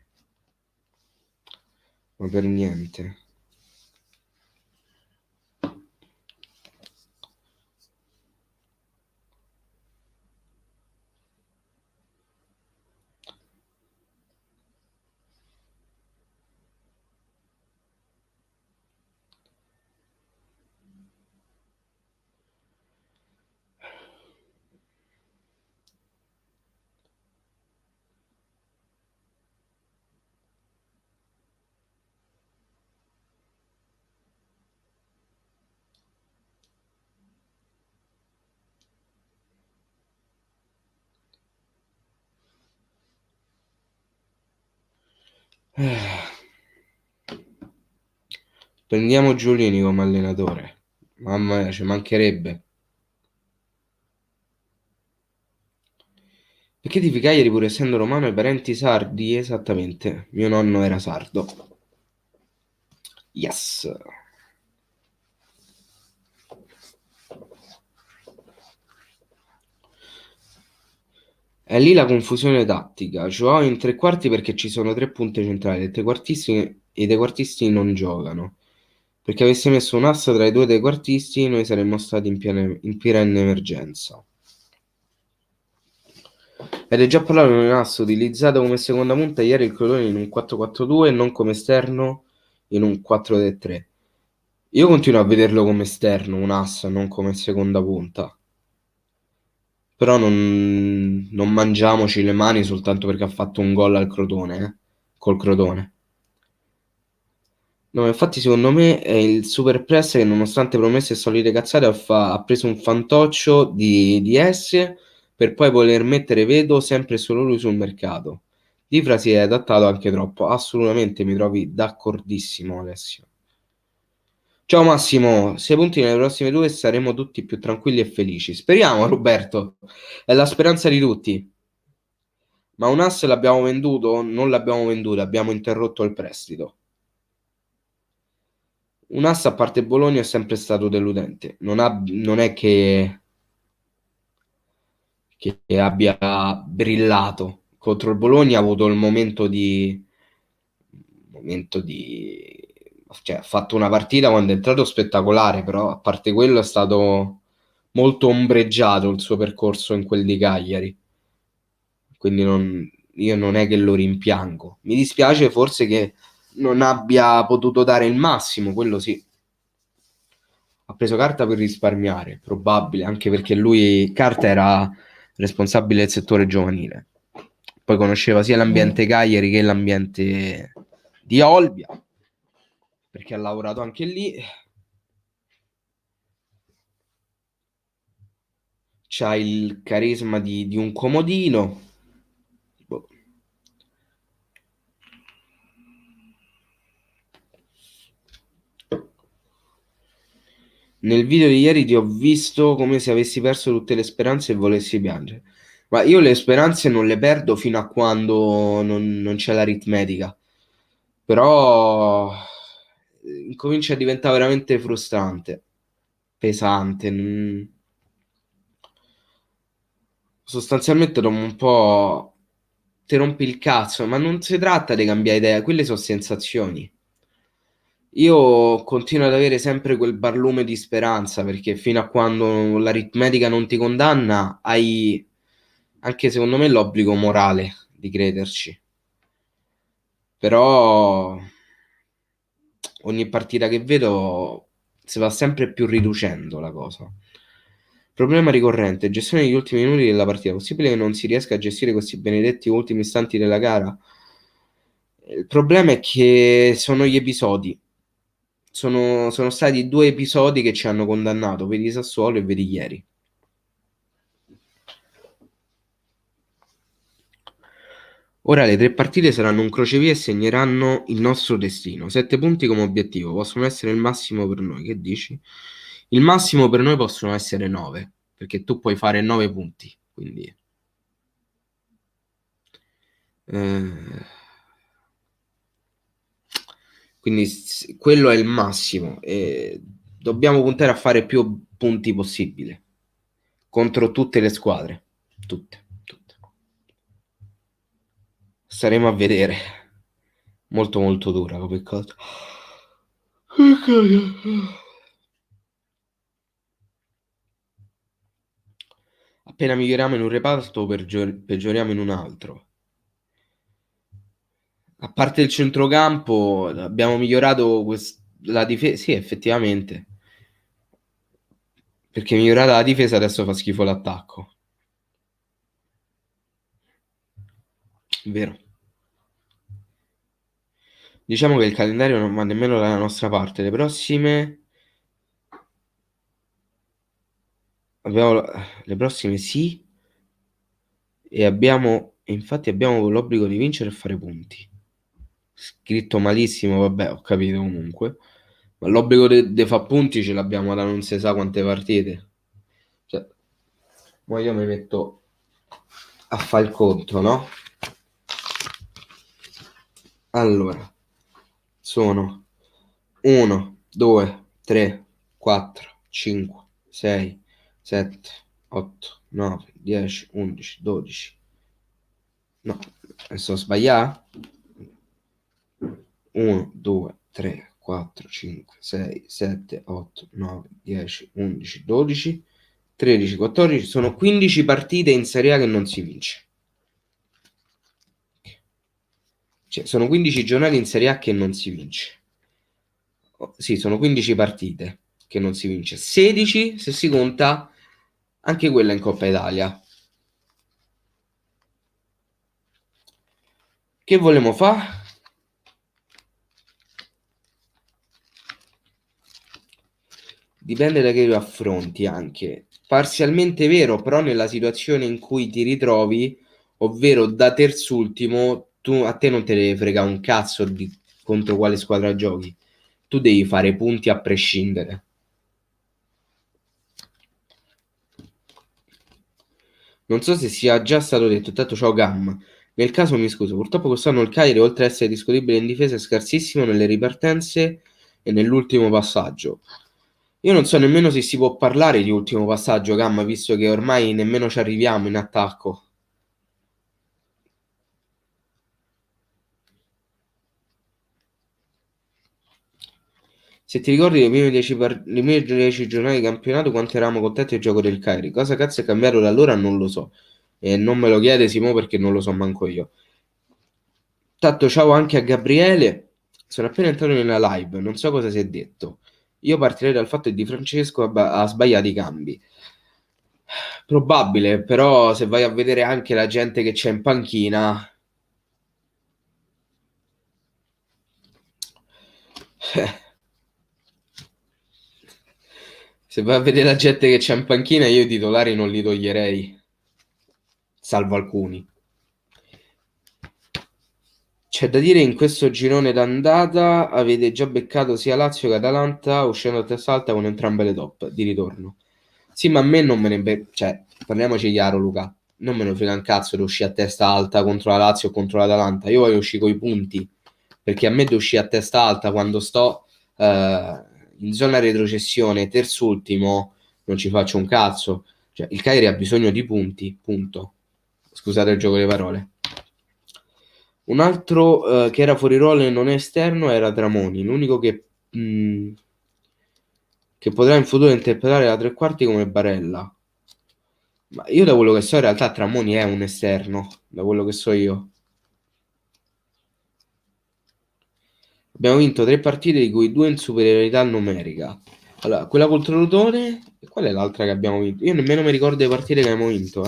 Speaker 1: Ma per niente. Prendiamo Giulini come allenatore. Mamma mia, ci mancherebbe. Perché tifi Cagliari pur essendo romano e parenti sardi? Esattamente. Mio nonno era sardo. Yes. È lì la confusione tattica. Joao in tre quarti perché ci sono tre punte centrali e i trequartisti non giocano. Perché avesse messo un asso tra i due trequartisti noi saremmo stati in piena emergenza. Ed è già parlato di un asse utilizzato come seconda punta ieri il Crotone in un 4-4-2 e non come esterno in un 4-3. Io continuo a vederlo come esterno, un asse, non come seconda punta. Però non mangiamoci le mani soltanto perché ha fatto un gol al Crotone, col Crotone. No, infatti secondo me è il super press che nonostante promesse e solite cazzate ha preso un fantoccio di S per poi voler mettere vedo sempre e solo lui sul mercato. Difra si è adattato anche troppo, assolutamente mi trovi d'accordissimo Alessio. Ciao Massimo, 6 punti nelle prossime due e saremo tutti più tranquilli e felici. Speriamo Roberto, è la speranza di tutti. Ma un asse l'abbiamo venduto? Non l'abbiamo venduto, abbiamo interrotto il prestito. Un asse a parte Bologna è sempre stato deludente. Non è che abbia brillato. Contro il Bologna ha avuto il momento di... Cioè, ha fatto una partita quando è entrato spettacolare, però a parte quello è stato molto ombreggiato il suo percorso in quel di Cagliari. Quindi io non è che lo rimpiango. Mi dispiace forse che non abbia potuto dare il massimo, quello sì. Ha preso carta per risparmiare, probabile, anche perché lui, Carta era responsabile del settore giovanile. Poi conosceva sia l'ambiente Cagliari che l'ambiente di Olbia, perché ha lavorato anche lì. C'ha il carisma di un comodino. Boh. Nel video di ieri ti ho visto come se avessi perso tutte le speranze e volessi piangere. Ma io le speranze non le perdo fino a quando non c'è l'aritmetica. Però incomincia a diventare veramente frustrante, pesante. Sostanzialmente dopo un po' ti rompi il cazzo, ma non si tratta di cambiare idea, quelle sono sensazioni. Io continuo ad avere sempre quel barlume di speranza perché fino a quando l'aritmetica non ti condanna, hai anche secondo me l'obbligo morale di crederci. Però ogni partita che vedo si va sempre più riducendo la cosa. Problema ricorrente, gestione degli ultimi minuti della partita. Possibile che non si riesca a gestire questi benedetti ultimi istanti della gara? Il problema è che sono gli episodi. Sono stati 2 episodi che ci hanno condannato, vedi Sassuolo e vedi ieri. Ora le 3 partite saranno un crocevia e segneranno il nostro destino. 7 punti come obiettivo, possono essere il massimo per noi. Che dici? Il massimo per noi possono essere 9, perché tu puoi fare 9 punti. Eh, quindi quello è il massimo. E dobbiamo puntare a fare più punti possibile contro tutte le squadre. Tutte, tutte. Staremo a vedere. Molto molto dura come cosa. Appena miglioriamo in un reparto, peggioriamo in un altro. A parte il centrocampo, abbiamo migliorato la difesa. Sì, effettivamente. Perché migliorata la difesa adesso fa schifo l'attacco. Vero. Diciamo che il calendario non va nemmeno dalla nostra parte. Le prossime. Abbiamo le prossime sì. Infatti abbiamo l'obbligo di vincere e fare punti. Scritto malissimo, vabbè, ho capito comunque. Ma l'obbligo di fare punti ce l'abbiamo da non si sa quante partite. Cioè, mo io mi metto a fare il conto, no? Allora, sono 1, 2, 3, 4, 5, 6, 7, 8, 9, 10, 11, 12. No, sto sbagliando? 1, 2, 3, 4, 5, 6, 7, 8, 9, 10, 11, 12, 13, 14. Sono 15 partite in Serie A che non si vince. Cioè, sono 15 giornate in Serie A che non si vince. Sì, sono 15 partite che non si vince. 16 se si conta anche quella in Coppa Italia. Che vogliamo fare? Dipende da che lo affronti anche. Parzialmente vero, però nella situazione in cui ti ritrovi, ovvero da terzultimo, a te non te ne frega un cazzo di contro quale squadra giochi. Tu devi fare punti a prescindere. Non so se sia già stato detto, tanto ciao Gam. Nel caso mi scuso, purtroppo quest'anno il Cagliari, oltre ad essere discutibile in difesa, è scarsissimo nelle ripartenze e nell'ultimo passaggio. Io non so nemmeno se si può parlare di ultimo passaggio, Gam, visto che ormai nemmeno ci arriviamo in attacco. Se ti ricordi le prime 10 giornate di campionato, quanto eravamo contenti del gioco del Cagliari? Cosa cazzo è cambiato da allora? Non lo so. E non me lo chiede Simo perché non lo so manco io. Tanto ciao anche a Gabriele. Sono appena entrato nella live, non so cosa si è detto. Io partirei dal fatto che Di Francesco ha sbagliato i cambi. Probabile, però se vai a vedere anche la gente che c'è in panchina, se vai a vedere la gente che c'è in panchina, io i titolari non li toglierei, salvo alcuni. C'è da dire in questo girone d'andata avete già beccato sia Lazio che Atalanta uscendo a testa alta con entrambe le top di ritorno. Sì, ma a me non me ne... cioè, parliamoci chiaro Luca, non me ne frega un cazzo di uscire a testa alta contro la Lazio o contro l'Atalanta. Io voglio uscire con i punti, perché a me di uscire a testa alta quando sto in zona retrocessione, terzultimo, non ci faccio un cazzo. Cioè, il Cagliari ha bisogno di punti, punto. Scusate il gioco di parole. Un altro che era fuori ruolo e non è esterno era Tramoni, l'unico che potrà in futuro interpretare la tre quarti come Barella. Ma io da quello che so in realtà Tramoni è un esterno, da quello che so io. Abbiamo vinto 3 partite di cui 2 in superiorità numerica. Allora, quella contro Crotone e qual è l'altra che abbiamo vinto? Io nemmeno mi ricordo le partite che abbiamo vinto.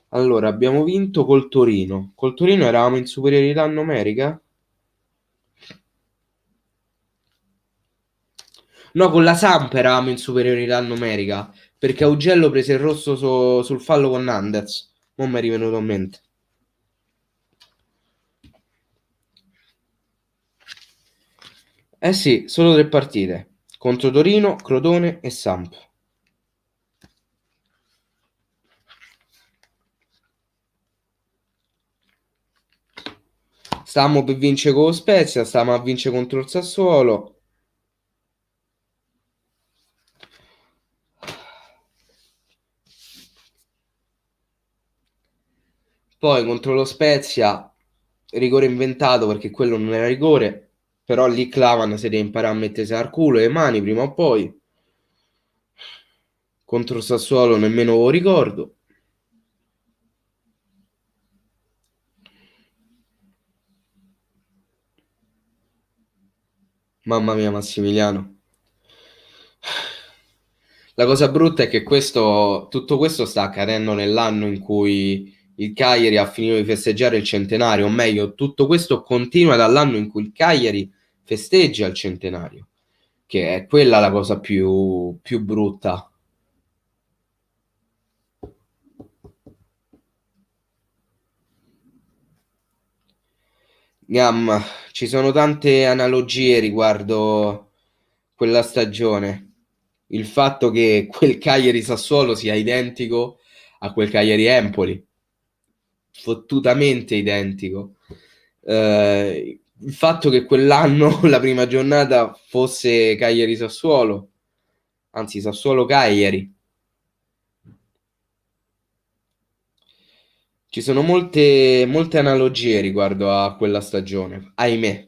Speaker 1: Allora, abbiamo vinto col Torino. Col Torino eravamo in superiorità numerica? No, con la Samp eravamo in superiorità numerica. Perché Augello prese il rosso sul fallo con Nandez. Non mi è rivenuto in mente. Eh sì, solo 3 partite. Contro Torino, Crotone e Samp. Stavamo per vincere con lo Spezia, stavamo a vincere contro il Sassuolo. Poi contro lo Spezia, rigore inventato perché quello non era rigore. Però lì Clavan si deve imparare a mettersi al culo e le mani prima o poi. Contro il Sassuolo nemmeno lo ricordo. Mamma mia, Massimiliano. La cosa brutta è che tutto questo sta accadendo nell'anno in cui il Cagliari ha finito di festeggiare il centenario, o meglio, tutto questo continua dall'anno in cui il Cagliari festeggia il centenario, che è quella la cosa più brutta. Gam, ci sono tante analogie riguardo quella stagione. Il fatto che quel Cagliari Sassuolo sia identico a quel Cagliari Empoli, fottutamente identico. Il fatto che quell'anno la prima giornata fosse Cagliari Sassuolo, anzi Sassuolo Cagliari. Ci sono molte analogie riguardo a quella stagione, ahimè.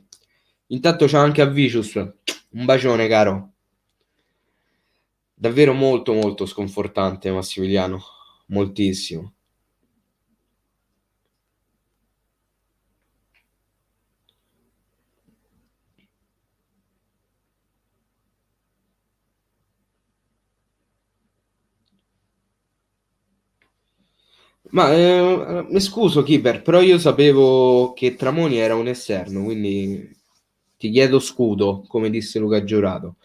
Speaker 1: Intanto c'è anche Avicius, un bacione caro. Davvero molto molto sconfortante Massimiliano, moltissimo. Ma mi scuso, Keeper, però io sapevo che Tramoni era un esterno, quindi ti chiedo scudo, come disse Luca Giurato.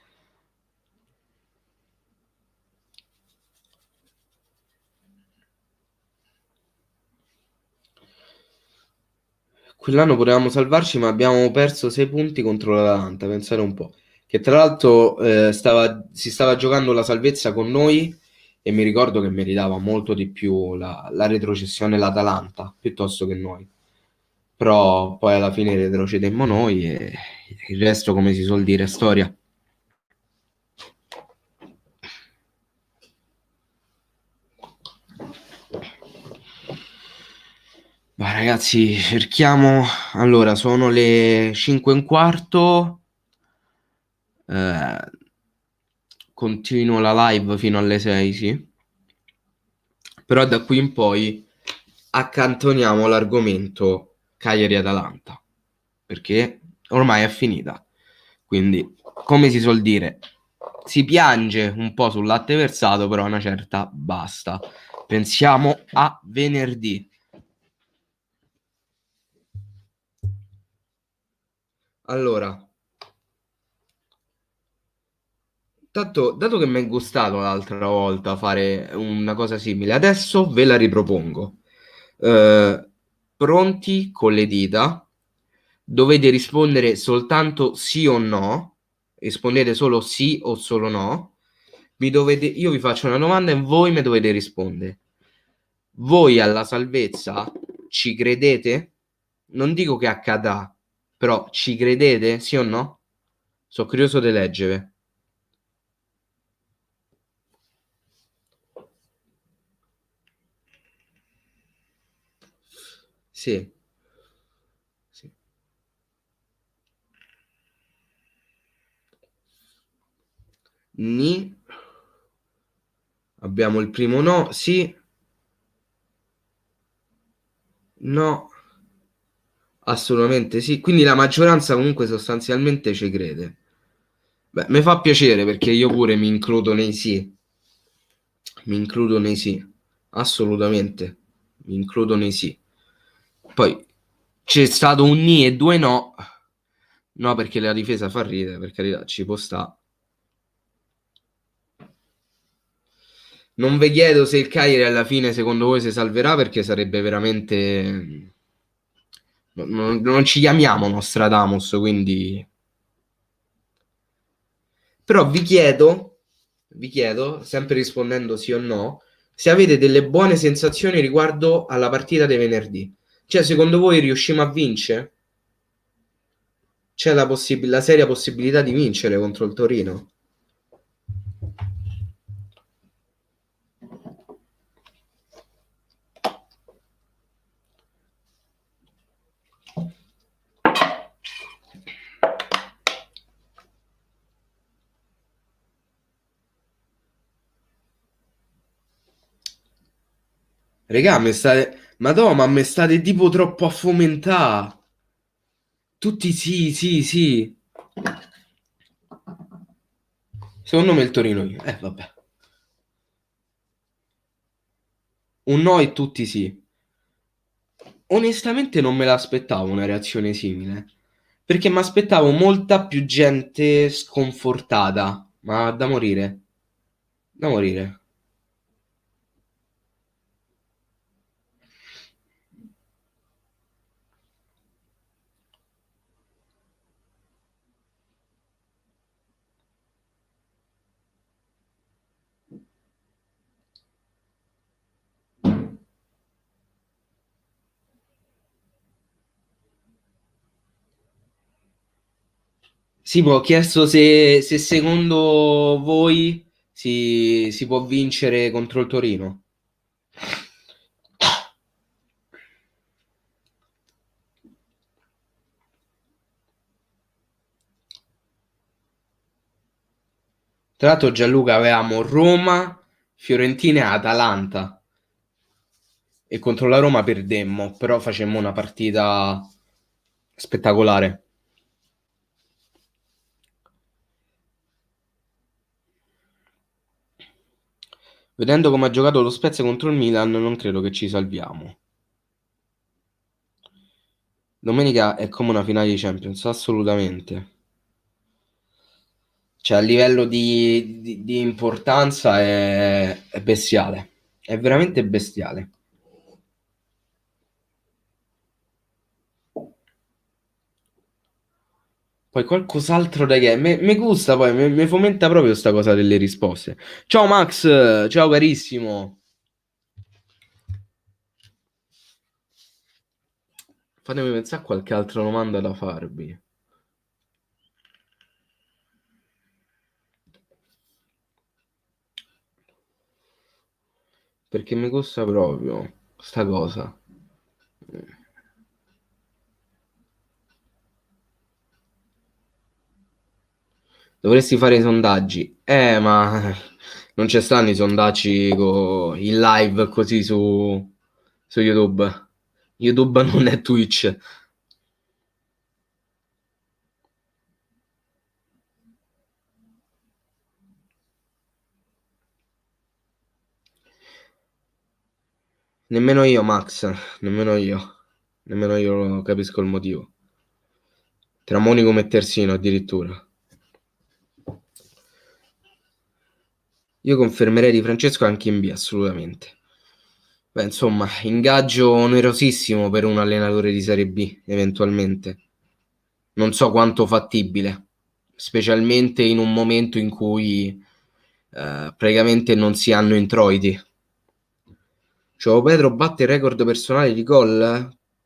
Speaker 1: Quell'anno potevamo salvarci, ma abbiamo perso 6 punti contro l'Atalanta, pensare un po'. Che tra l'altro si stava giocando la salvezza con noi e mi ricordo che meritava molto di più la retrocessione l'Atalanta piuttosto che noi. Però poi alla fine retrocedemmo noi e il resto, come si suol dire, è storia. Ma ragazzi, cerchiamo. Allora, sono le 5 e un quarto. Eh, continuo la live fino alle 6, sì. Però da qui in poi accantoniamo l'argomento Cagliari-Atalanta, perché ormai è finita. Quindi, come si suol dire, si piange un po' sul latte versato, però una certa basta. Pensiamo a venerdì. Allora, tanto, dato che mi è gustato l'altra volta fare una cosa simile, adesso ve la ripropongo. Eh, pronti con le dita, dovete rispondere soltanto sì o no. Rispondete solo sì o solo no. Io vi faccio una domanda e voi mi dovete rispondere. Voi alla salvezza ci credete? Non dico che accadrà, però ci credete? Sì o no? Sono curioso di leggere. Sì, sì. Ni. Abbiamo il primo no, sì, no, assolutamente sì. Quindi la maggioranza comunque sostanzialmente ci crede. Beh, mi fa piacere perché io pure mi includo nei sì. Mi includo nei sì. Assolutamente. Mi includo nei sì. Poi c'è stato un ni e due no. No, perché la difesa fa ridere, per carità, ci può sta. Non vi chiedo se il Cagliari alla fine secondo voi si salverà perché sarebbe veramente. Non ci chiamiamo Nostradamus, quindi. Però vi chiedo, sempre rispondendo sì o no, se avete delle buone sensazioni riguardo alla partita di venerdì. Cioè, secondo voi riusciamo a vincere? C'è la seria possibilità di vincere contro il Torino? Regà, me state. Madonna, ma me state tipo troppo a fomentare. Tutti sì, sì, sì. Secondo me il Torino io. Vabbè. Un no e tutti sì. Onestamente non me l'aspettavo una reazione simile, perché mi aspettavo molta più gente sconfortata, ma da morire, da morire. Simo, ho chiesto se secondo voi si può vincere contro il Torino. Tra l'altro Gianluca avevamo Roma, Fiorentina e Atalanta e contro la Roma perdemmo, però facemmo una partita spettacolare. Vedendo come ha giocato lo Spezia contro il Milan, non credo che ci salviamo. Domenica è come una finale di Champions, assolutamente. Cioè, a livello di importanza è bestiale. È veramente bestiale. Poi qualcos'altro da che mi gusta, poi mi fomenta proprio sta cosa delle risposte. Ciao Max, ciao carissimo. Fatemi pensare a qualche altra domanda da farvi. Perché mi gusta proprio sta cosa. Dovresti fare i sondaggi. Ma non ci stanno i sondaggi in live così su YouTube. YouTube non è Twitch. Nemmeno io, Max. Nemmeno io. Nemmeno io capisco il motivo. Tramoni come terzino addirittura. Io confermerei Di Francesco anche in B, assolutamente. Beh, insomma, ingaggio onerosissimo per un allenatore di Serie B, eventualmente. Non so quanto fattibile, specialmente in un momento in cui praticamente non si hanno introiti. Cioè, Pedro batte il record personale di gol?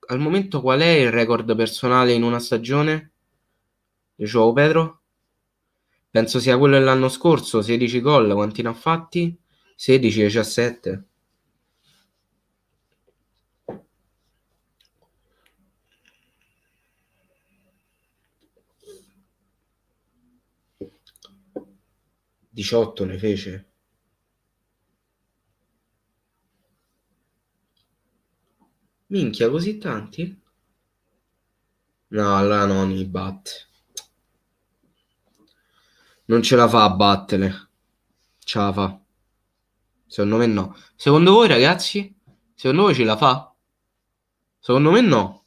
Speaker 1: Al momento qual è il record personale in una stagione? Dicevo Pedro? Penso sia quello dell'anno scorso, 16 gol, quanti ne ha fatti? 16, 17. 18 ne fece. Minchia, così tanti? No, allora non li batte. Non ce la fa a battere. Ce la fa. Secondo me no. Secondo voi, ragazzi? Secondo voi ce la fa? Secondo me no.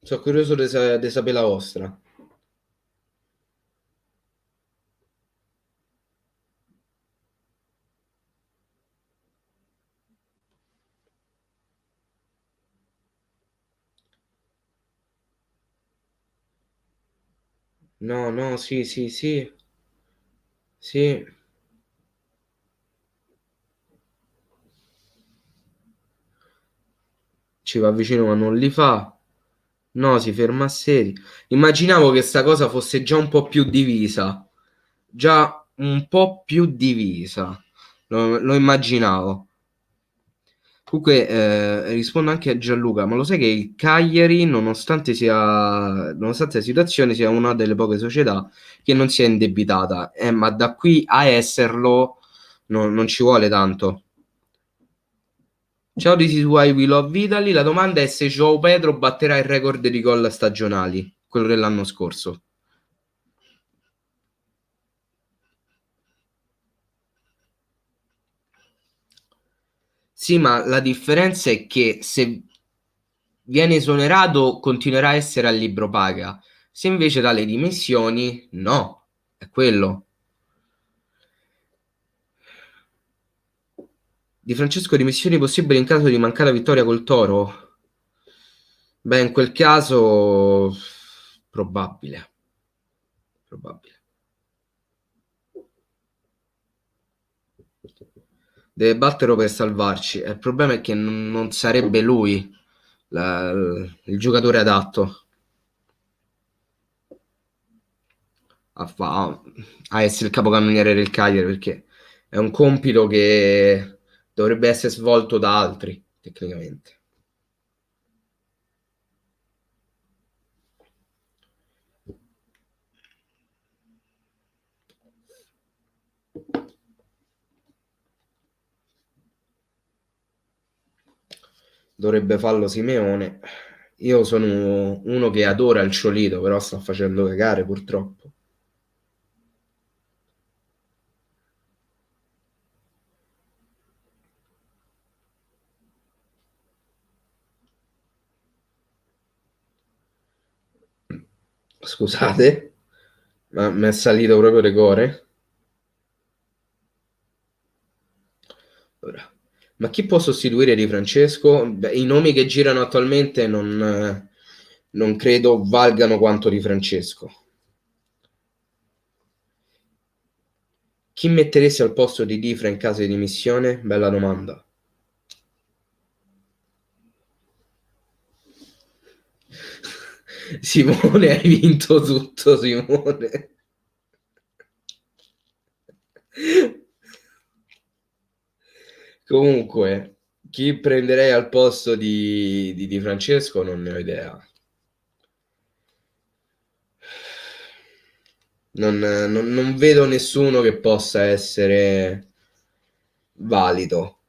Speaker 1: Sono curioso di sapere la vostra. No, no, sì, sì, sì. Sì. Ci va vicino ma non li fa. No, si ferma a seri. Immaginavo che sta cosa fosse già un po' più divisa. Già un po' più divisa. Lo immaginavo. Comunque, rispondo anche a Gianluca, ma lo sai che il Cagliari, nonostante la situazione, sia una delle poche società che non si è indebitata, ma da qui a esserlo non ci vuole tanto. Ciao, this is why we love Italy. La domanda è se João Pedro batterà il record di gol stagionali, quello dell'anno scorso. Sì, ma la differenza è che se viene esonerato continuerà a essere al libro paga. Se invece dalle dimissioni, no, è quello. Di Francesco dimissioni possibili in caso di mancata vittoria col Toro? Beh, in quel caso probabile. Probabile. Deve batterlo per salvarci. Il problema è che non sarebbe lui il giocatore adatto a, a essere il capocannoniere del Cagliari, perché è un compito che dovrebbe essere svolto da altri, tecnicamente. Dovrebbe farlo Simeone. Io sono uno che adora il Ciolito, però sta facendo cagare purtroppo. Scusate, ma mi è salito proprio decore. Ora. Ma chi può sostituire Di Francesco? Beh, i nomi che girano attualmente non credo valgano quanto Di Francesco. Chi metteresti al posto di Difra in caso di dimissione? Bella domanda. Simone, hai vinto tutto, Simone. Comunque, chi prenderei al posto di Francesco non ne ho idea. Non vedo nessuno che possa essere valido.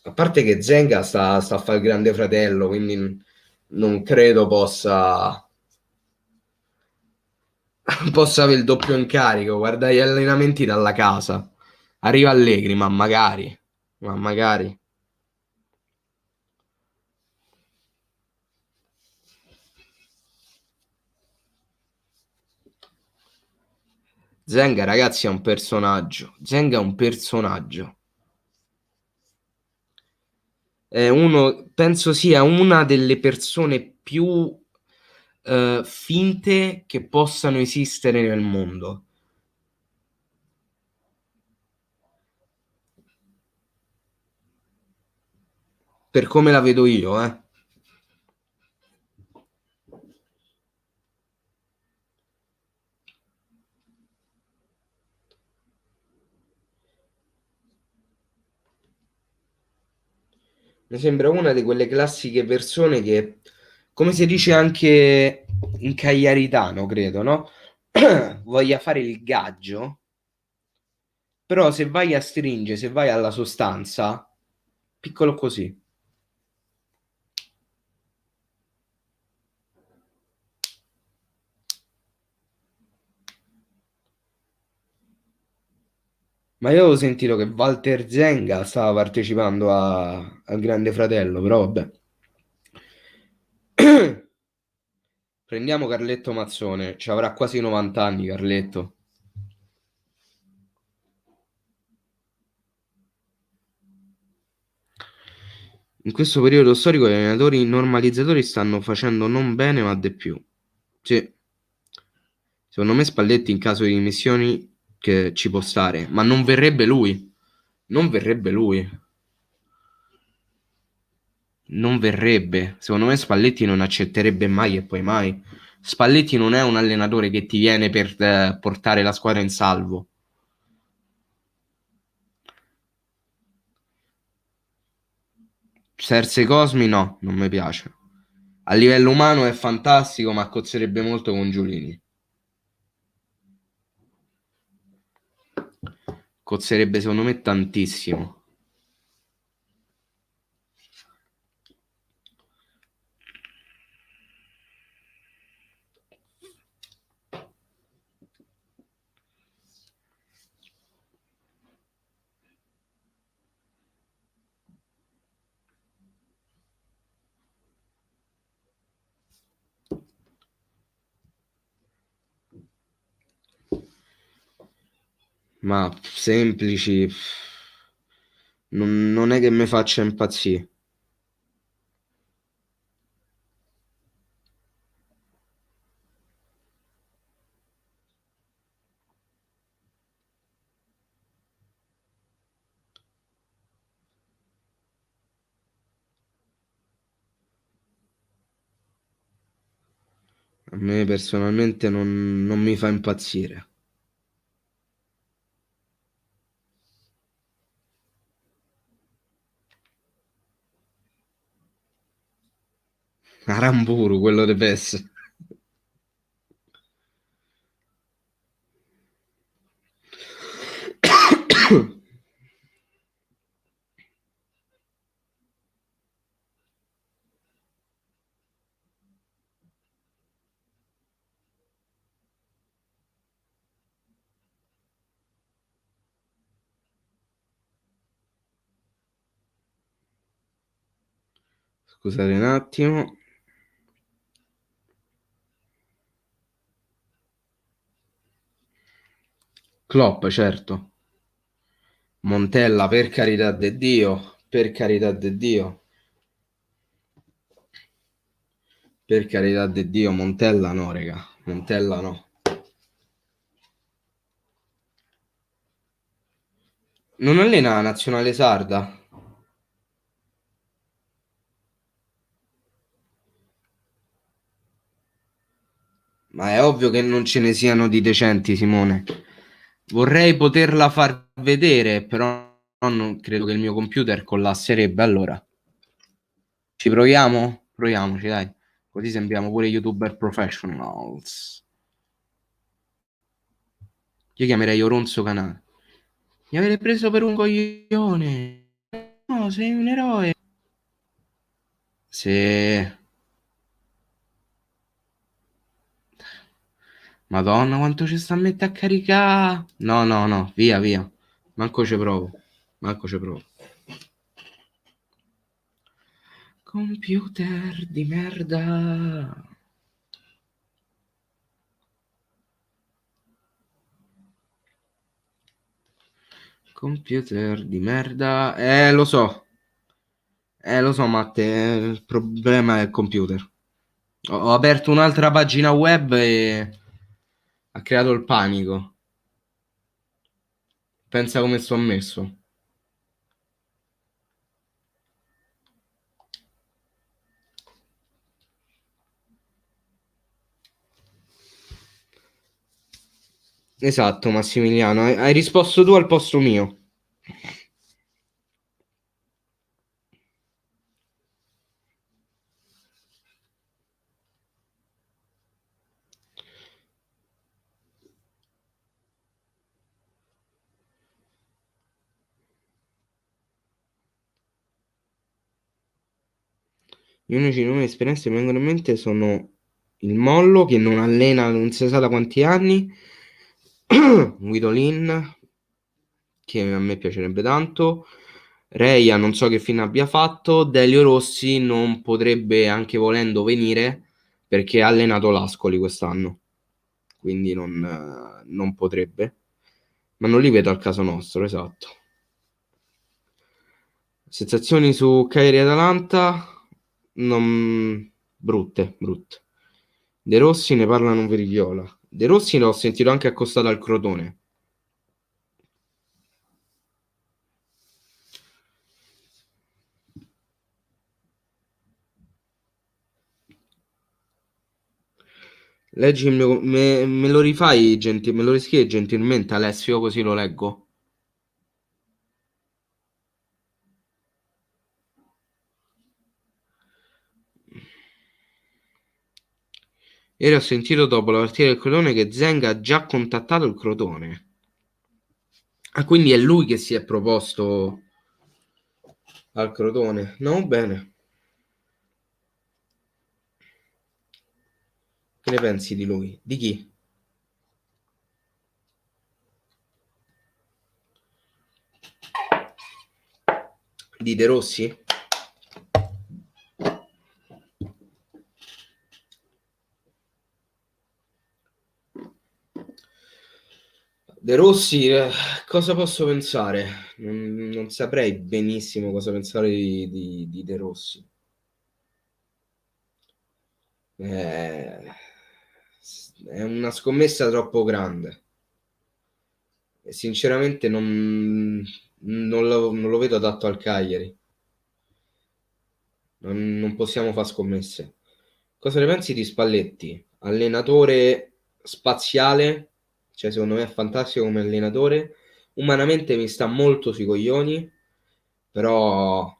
Speaker 1: A parte che Zenga sta a fare il grande fratello, quindi non credo possa avere il doppio incarico. Guarda gli allenamenti dalla casa. Arriva Allegri, ma magari. Ma magari. Zenga, ragazzi, è un personaggio. Zenga è un personaggio. È uno, penso sia una delle persone più finte che possano esistere nel mondo. Per come la vedo io, eh. Mi sembra una di quelle classiche persone che, come si dice anche in cagliaritano, credo, no? Voglia fare il gaggio, però se vai a stringere, se vai alla sostanza, piccolo così. Ma io avevo sentito che Walter Zenga stava partecipando al Grande Fratello, però vabbè. Prendiamo Carletto Mazzone, ci avrà quasi 90 anni Carletto. In questo periodo storico gli allenatori normalizzatori stanno facendo non bene ma di più. Sì, secondo me Spalletti in caso di dimissioni che ci può stare, ma non verrebbe lui. Non verrebbe lui. Non verrebbe. Secondo me Spalletti non accetterebbe mai e poi mai. Spalletti non è un allenatore che ti viene per portare la squadra in salvo. Serse Cosmi no, non mi piace. A livello umano è fantastico, ma cozzerebbe molto con Giulini. Cozzerebbe secondo me tantissimo. Ma semplici, non è che mi faccia impazzire. A me personalmente non mi fa impazzire. Aramburu, quello di PES. Scusate un attimo. Klopp, certo. Montella, per carità di Dio, per carità di Dio, per carità di Dio, Montella no, raga, Montella no. Non allena la nazionale sarda? Ma è ovvio che non ce ne siano di decenti, Simone. Vorrei poterla far vedere, però non credo che il mio computer collasserebbe allora. Ci proviamo? Proviamoci, dai. Così sembriamo pure YouTuber professionals. Io chiamerei Oronzo Canale. Mi avete preso per un coglione. No, sei un eroe. Sì. Madonna, quanto ci sta a mettere a caricare. No, no, no, via, via. Manco ci provo. Manco ci provo. Computer di merda. Computer di merda. Lo so, Matte. Il problema è il computer. Ho aperto un'altra pagina web e ha creato il panico. Pensa come sto messo. Esatto, Massimiliano. Hai risposto tu al posto mio. Gli unici nomi e esperienze che mi vengono in mente sono il Mollo, che non allena non si sa da quanti anni, Guidolin, che a me piacerebbe tanto, Reia non so che fine abbia fatto, Delio Rossi non potrebbe anche volendo venire perché ha allenato l'Ascoli quest'anno, quindi non potrebbe, ma non li vedo al caso nostro, esatto. Sensazioni su Cagliari e Atalanta? Non... brutte, brutte. De Rossi ne parlano un verigliola. De Rossi l'ho sentito anche accostato al Crotone. Leggi me lo rifai, me lo riscrivi gentilmente, Alessio, così lo leggo. Ieri ho sentito dopo la partita del Crotone che Zenga ha già contattato il Crotone. Ah, quindi è lui che si è proposto al Crotone. No, bene. Che ne pensi di lui? Di chi? Di De Rossi? De Rossi, cosa posso pensare? Non saprei benissimo cosa pensare di De Rossi. Eh, è una scommessa troppo grande. E sinceramente non lo vedo adatto al Cagliari. Non possiamo fare scommesse. Cosa ne pensi di Spalletti? Allenatore spaziale, cioè secondo me è fantastico come allenatore. Umanamente mi sta molto sui coglioni, però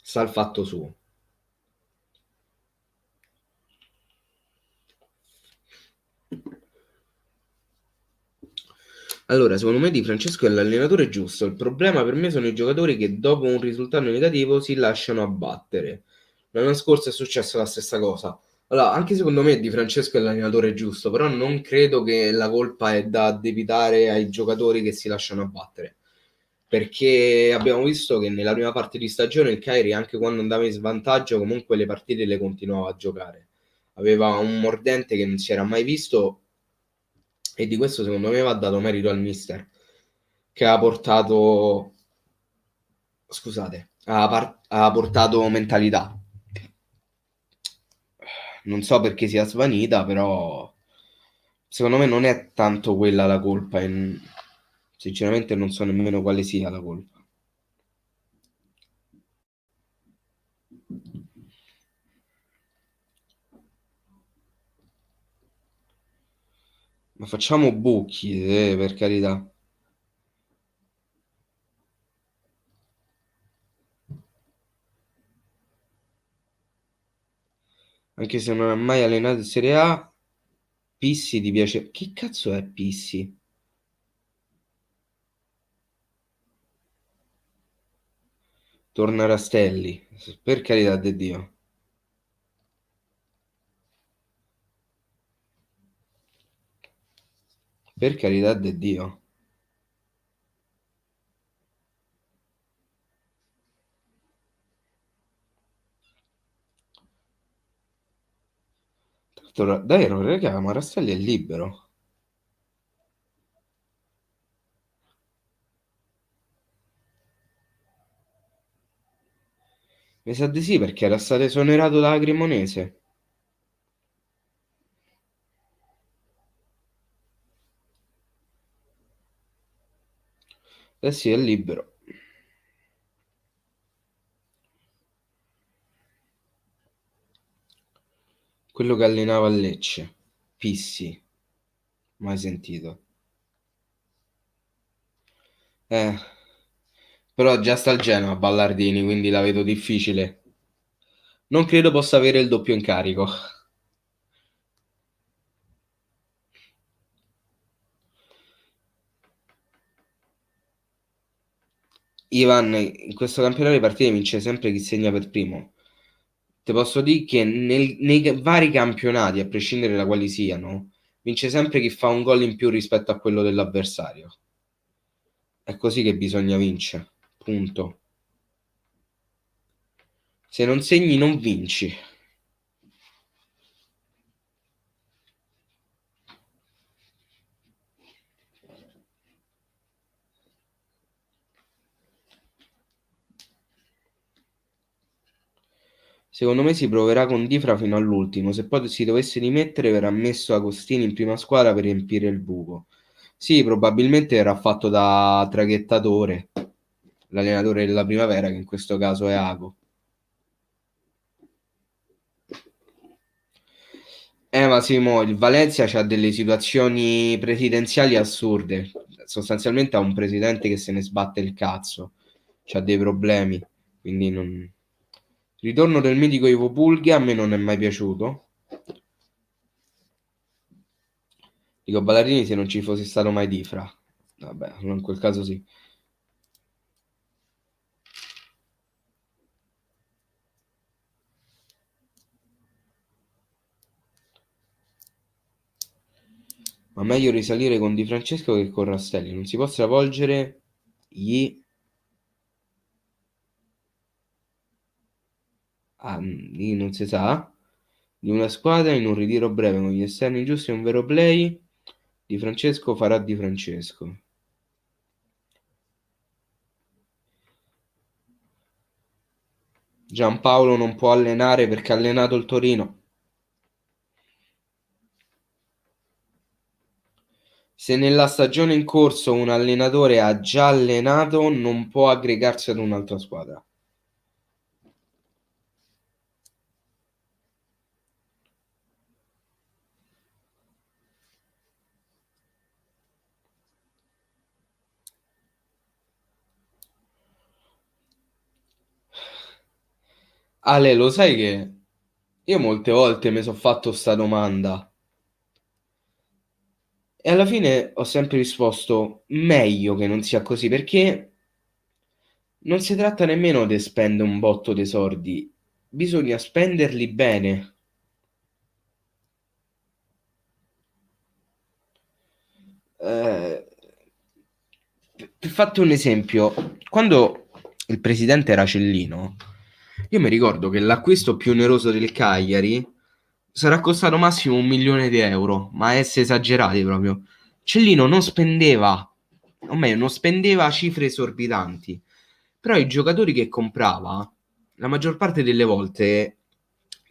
Speaker 1: sa il fatto suo. Allora, secondo me Di Francesco è l'allenatore giusto. Il problema per me sono i giocatori che dopo un risultato negativo si lasciano abbattere. L'anno scorso è successa la stessa cosa. Allora, anche secondo me Di Francesco è l'allenatore giusto, però non credo che la colpa è da addebitare ai giocatori che si lasciano abbattere. Perché abbiamo visto che nella prima parte di stagione il Cagliari, anche quando andava in svantaggio, comunque le partite le continuava a giocare. Aveva un mordente che non si era mai visto E di questo secondo me va dato merito al mister, che ha portato, scusate, ha portato mentalità. Non so perché sia svanita, però secondo me non è tanto quella la colpa. E sinceramente non so nemmeno quale sia la colpa. Ma facciamo buchi, per carità. Anche se non ha mai allenato in Serie A, Pissi ti piace. Che cazzo è Pissi? Torna Rastelli, per carità di Dio. Per carità di Dio. Dai, raga, ma Rastelli è libero. Mi sa di sì perché era stato esonerato dalla Cremonese. Eh sì, è libero. Quello che allenava a Lecce. Pissi. Mai sentito. Eh, però già sta al Genoa Ballardini, quindi la vedo difficile. Non credo possa avere il doppio incarico. Ivan, in questo campionato di partite vince sempre chi segna per primo. Ti posso dire che nei vari campionati, a prescindere da quali siano, vince sempre chi fa un gol in più rispetto a quello dell'avversario. È così che bisogna vincere. Punto. Se non segni, non vinci. Secondo me si proverà con Difra fino all'ultimo. Se poi si dovesse dimettere, verrà messo Agostini in prima squadra per riempire il buco. Sì, probabilmente verrà fatto da traghettatore, l'allenatore della primavera, che in questo caso è Ago. Ma Simo, il Valencia c'ha delle situazioni presidenziali assurde. Sostanzialmente ha un presidente che se ne sbatte il cazzo. C'ha dei problemi. Quindi non... Il ritorno del mitico Ivo Pulga a me non è mai piaciuto. Dico Ballerini se non ci fosse stato mai Difra. Vabbè, in quel caso sì. Ma meglio risalire con Di Francesco che con Rastelli. Non si può stravolgere gli... gli non si sa. Di una squadra in un ritiro breve con gli esterni giusti e un vero play. Di Francesco farà Di Francesco. Giampaolo non può allenare perché ha allenato il Torino. Se nella stagione in corso un allenatore ha già allenato, non può aggregarsi ad un'altra squadra. Ale, lo sai che io molte volte mi sono fatto sta domanda e alla fine ho sempre risposto meglio che non sia così perché non si tratta nemmeno di spendere un botto di soldi, bisogna spenderli bene. Eh, per farti un esempio, quando il presidente era Cellino, io mi ricordo che l'acquisto più oneroso del Cagliari sarà costato massimo 1 milione di euro, ma essere esagerati proprio. Cellino non spendeva, o meglio, non spendeva cifre esorbitanti, però i giocatori che comprava, la maggior parte delle volte,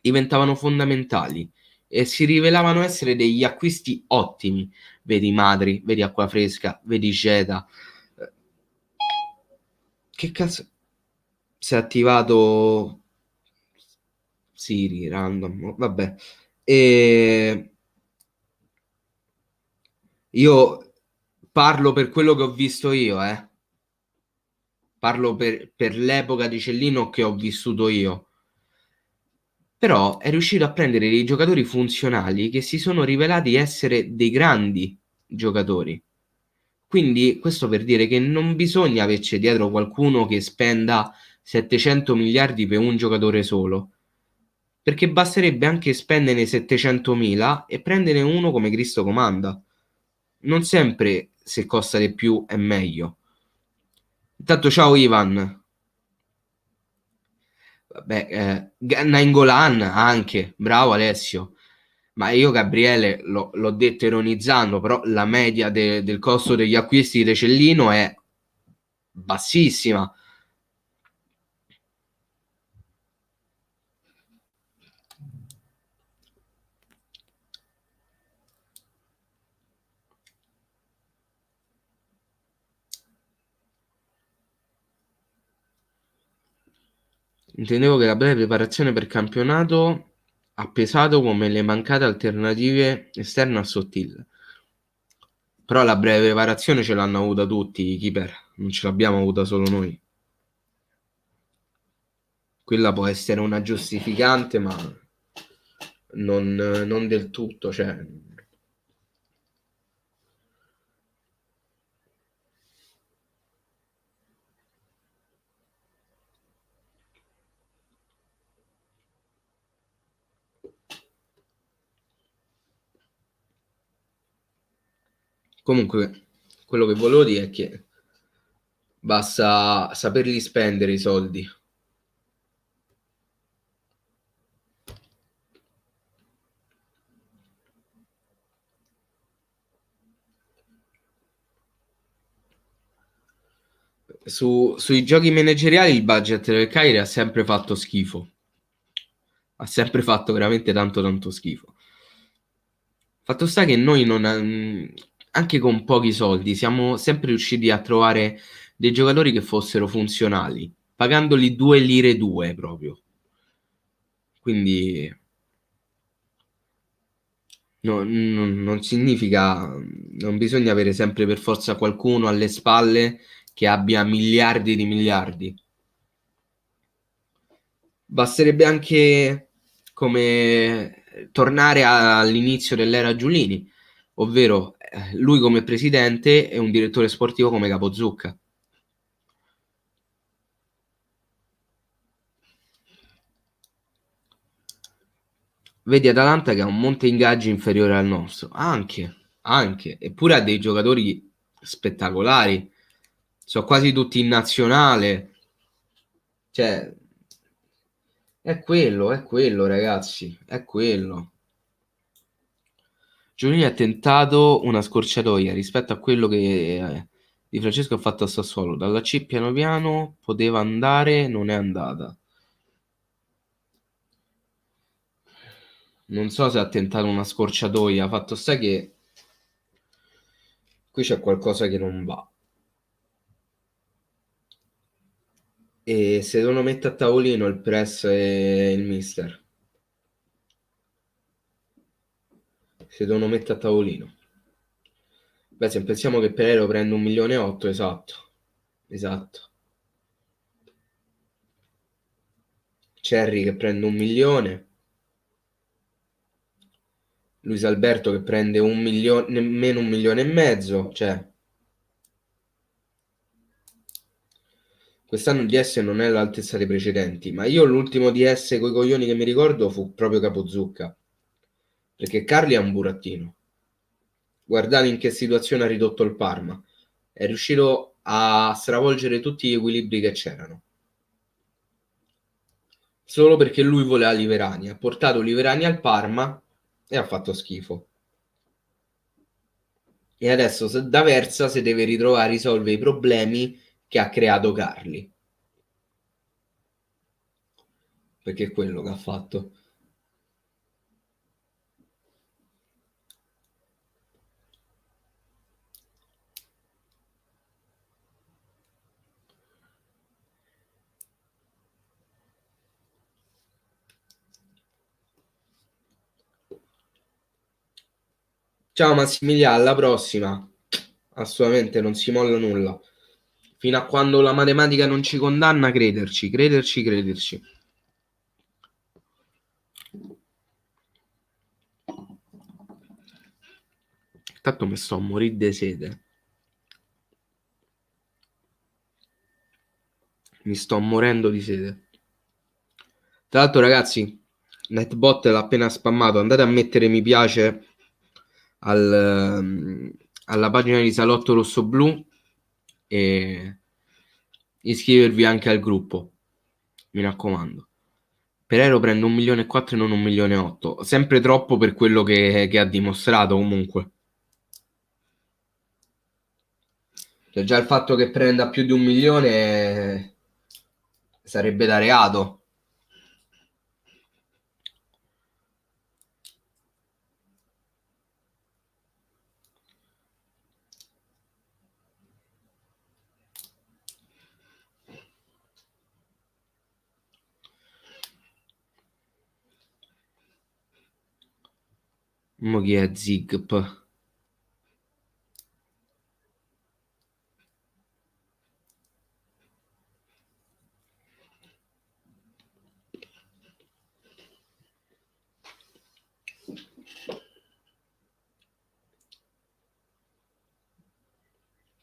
Speaker 1: diventavano fondamentali e si rivelavano essere degli acquisti ottimi. Vedi Madri, vedi Acquafresca, vedi Geta. Che cazzo? Si è attivato Siri, random, vabbè. E io parlo per quello che ho visto io, Parlo per l'epoca di Cellino che ho vissuto io. Però è riuscito a prendere dei giocatori funzionali che si sono rivelati essere dei grandi giocatori. Quindi questo per dire che non bisogna averci dietro qualcuno che spenda 700 miliardi per un giocatore solo, perché basterebbe anche spenderne 700.000 e prendere uno come Cristo comanda. Non sempre se costa di più è meglio. Intanto ciao Ivan. Vabbè, Nainggolan anche, bravo Alessio. Ma io Gabriele l'ho detto ironizzando, però la media del costo degli acquisti di Cellino è bassissima. Intendevo che la breve preparazione per campionato ha pesato come le mancate alternative esterne a Sottil. Però la breve preparazione ce l'hanno avuta tutti i keeper, non ce l'abbiamo avuta solo noi. Quella può essere una giustificante, ma non del tutto. Cioè. Comunque, quello che volevo dire è che basta saperli spendere i soldi. Sui giochi manageriali il budget del Cagliari ha sempre fatto schifo. Ha sempre fatto veramente tanto tanto schifo. Fatto sta che noi anche con pochi soldi siamo sempre riusciti a trovare dei giocatori che fossero funzionali, pagandoli 2 lire 2 proprio. Quindi non significa, non bisogna avere sempre per forza qualcuno alle spalle che abbia miliardi di miliardi. Basterebbe anche come tornare all'inizio dell'era Giulini, ovvero lui come presidente e un direttore sportivo come Capozucca. Vedi Atalanta che ha un monte ingaggi inferiore al nostro, anche, eppure ha dei giocatori spettacolari, sono quasi tutti in nazionale, cioè è quello ragazzi, è quello. Giulini ha tentato una scorciatoia rispetto a quello che Di Francesco ha fatto a Sassuolo. Dalla C piano piano poteva andare, non è andata. Non so se ha tentato una scorciatoia, fatto sta che qui c'è qualcosa che non va. E se devono mettere a tavolino il press e il mister. Se devono mettere a tavolino. Beh, se pensiamo che Pereiro prende 1.800.000, esatto. Esatto. Cerri che prende 1 milione. Luis Alberto che prende 1 milione, nemmeno 1,5 milioni. Cioè, quest'anno il DS non è all'altezza dei precedenti. Ma io l'ultimo DS coi coglioni che mi ricordo fu proprio Capozucca. Perché Carli è un burattino. Guardate in che situazione ha ridotto il Parma. È riuscito a stravolgere tutti gli equilibri che c'erano. Solo perché lui voleva Liverani. Ha portato Liverani al Parma e ha fatto schifo. E adesso D'Aversa si deve ritrovare a risolvere i problemi che ha creato Carli. Perché è quello che ha fatto. Ciao Massimiliano, alla prossima. Assolutamente non si molla nulla. Fino a quando la matematica non ci condanna, crederci, crederci, crederci. Tanto mi sto a morire di sete. Mi sto morendo di sete. Tra l'altro, ragazzi, Netbot l'ha appena spammato. Andate a mettere mi piace alla pagina di Salotto Rosso Blu e iscrivervi anche al gruppo. Mi raccomando. Pereiro prende 1.400.000 e non 1.800.000. Sempre troppo per quello che ha dimostrato comunque. Cioè, già il fatto che prenda più di 1 milione sarebbe da reato. Mo chi è Zigp?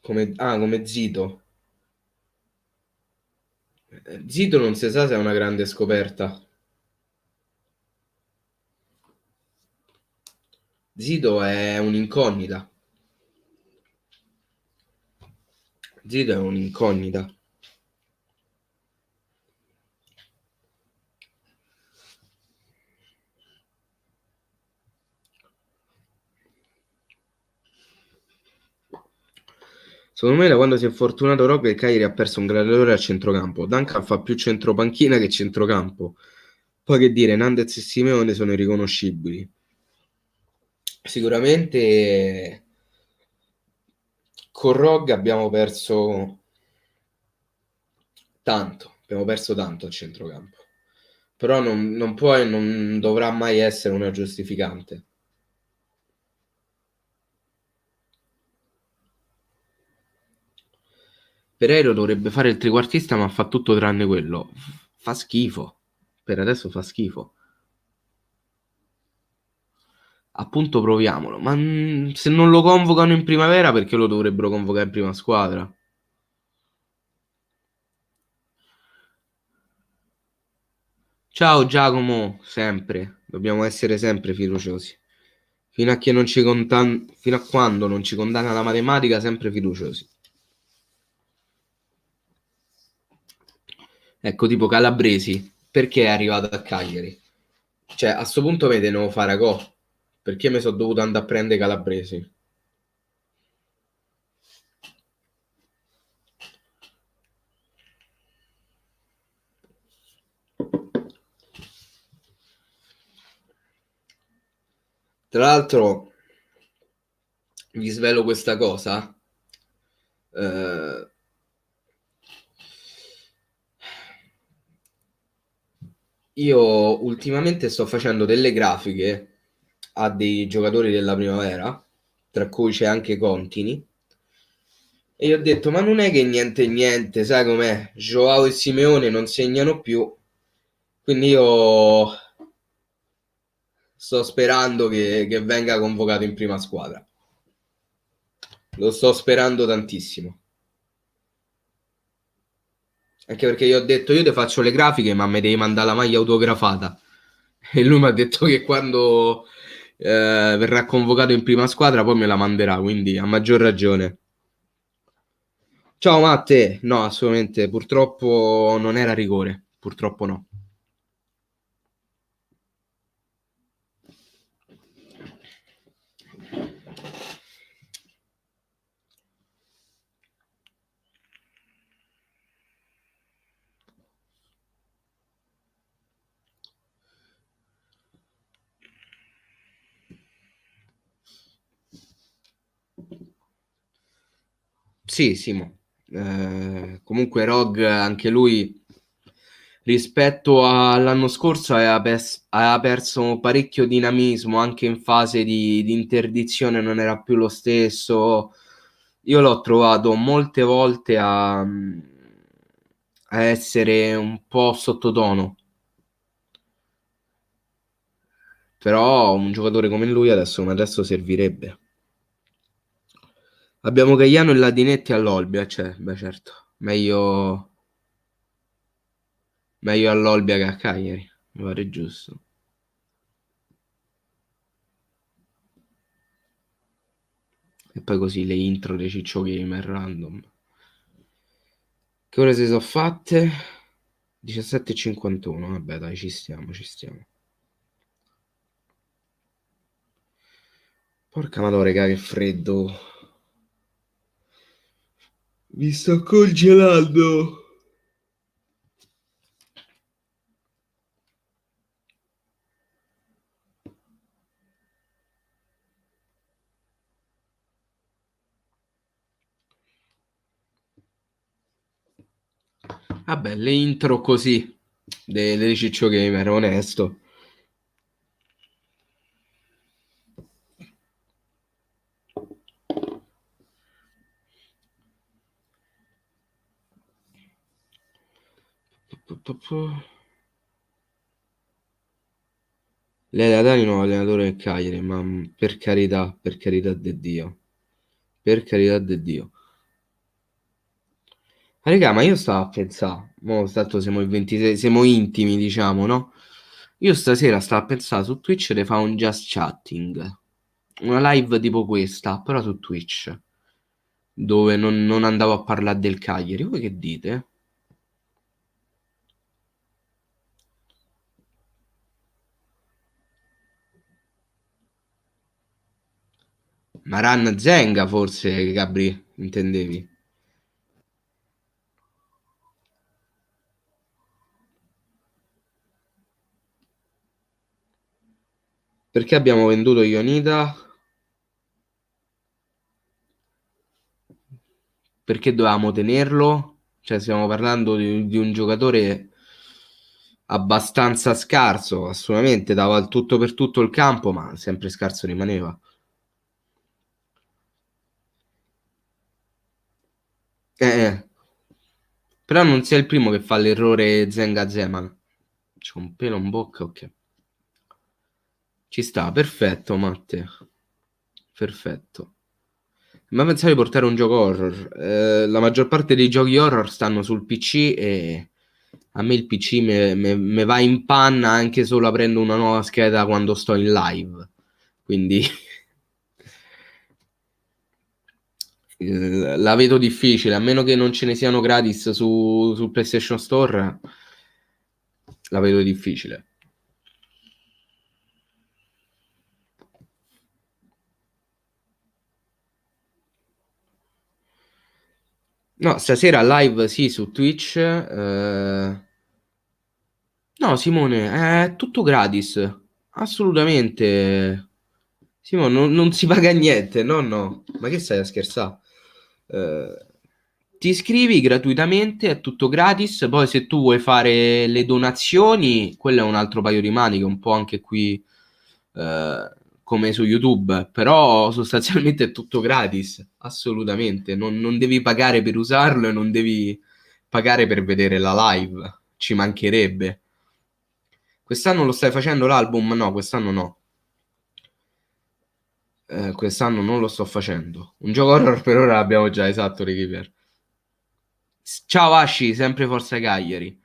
Speaker 1: Come Zito. Zito non si sa se è una grande scoperta. Zito è un'incognita. Zito è un'incognita. Secondo me da quando si è fortunato Rock il Cagliari ha perso un gladiatore a centrocampo. Duncan fa più centropanchina che centrocampo. Poi che dire, Nandez e Simeone sono irriconoscibili. Sicuramente con Rog abbiamo perso tanto a centrocampo. Però non può e non dovrà mai essere una giustificante. Pereiro dovrebbe fare il trequartista, ma fa tutto tranne quello. Fa schifo. Per adesso fa schifo. Appunto proviamolo. Ma se non lo convocano in primavera, perché lo dovrebbero convocare in prima squadra? Ciao Giacomo, sempre. Dobbiamo essere sempre fiduciosi. Fino a quando non ci condanna la matematica, sempre fiduciosi. Ecco, tipo Calabresi, perché è arrivato a Cagliari? Cioè, a sto punto me devo fare a go. Perché mi sono dovuto andare a prendere Calabresi? Tra l'altro, vi svelo questa cosa. Eh, io ultimamente sto facendo delle grafiche a dei giocatori della primavera, tra cui c'è anche Contini. E io ho detto, ma non è che niente, sai com'è? Joao e Simeone non segnano più. Quindi io sto sperando che venga convocato in prima squadra. Lo sto sperando tantissimo. Anche perché io ho detto, io ti faccio le grafiche, ma mi devi mandare la maglia autografata. E lui mi ha detto che quando verrà convocato in prima squadra poi me la manderà, quindi a maggior ragione. Ciao Matte, no, assolutamente, purtroppo non era rigore, purtroppo no. Sì, Simo. Comunque Rog, anche lui, rispetto all'anno scorso, aveva perso parecchio dinamismo, anche in fase di interdizione non era più lo stesso. Io l'ho trovato molte volte a essere un po' sottotono, però un giocatore come lui adesso servirebbe. Abbiamo Gagliano e Ladinetti all'Olbia, cioè, beh certo, meglio all'Olbia che a Cagliari, mi pare giusto. E poi così le intro dei Ciccio Gamer random. Che ore si sono fatte? 17:51, vabbè dai, ci stiamo, ci stiamo. Porca madonna, raga, che freddo. Mi sto congelando. Vabbè, le intro così dei Ciccio Gamer, onesto. Lele Adani, nuovo allenatore del Cagliari, ma per carità di Dio, per carità di Dio. Ma raga, ma io stavo a pensare, mo tanto siamo il 26, siamo intimi, diciamo, no? Io stasera stavo a pensare su Twitch di fare un just chatting, una live tipo questa, però su Twitch, dove non andavo a parlare del Cagliari. Voi che dite? Maran Zenga forse, Gabri, intendevi? Perché abbiamo venduto Ionita? Perché dovevamo tenerlo? Cioè, stiamo parlando di un giocatore abbastanza scarso, assolutamente, dava il tutto per tutto il campo, ma sempre scarso rimaneva. Eh. Però non sia il primo che fa l'errore Zenga Zeman. C'ho un pelo in bocca, ok. Ci sta, perfetto, Matte. Perfetto. Ma pensavo di portare un gioco horror. La maggior parte dei giochi horror stanno sul PC e a me il PC me va in panna anche solo aprendo una nuova scheda quando sto in live. Quindi la vedo difficile, a meno che non ce ne siano gratis su PlayStation Store, la vedo difficile. No, stasera live sì su Twitch. No, Simone, è tutto gratis. Assolutamente. Simone, non si paga niente. No, no. Ma che stai a scherzare? Eh, Ti iscrivi gratuitamente, è tutto gratis. Poi se tu vuoi fare le donazioni, quello è un altro paio di maniche, un po' anche qui eh, come su YouTube. Però sostanzialmente è tutto gratis. Assolutamente. Non devi pagare per usarlo e non devi pagare per vedere la live. Ci mancherebbe. Quest'anno lo stai facendo l'album? No, quest'anno no. Quest'anno non lo sto facendo. Un gioco horror per ora l'abbiamo già, esatto, Rikiper. Ciao Asci, sempre Forza Cagliari.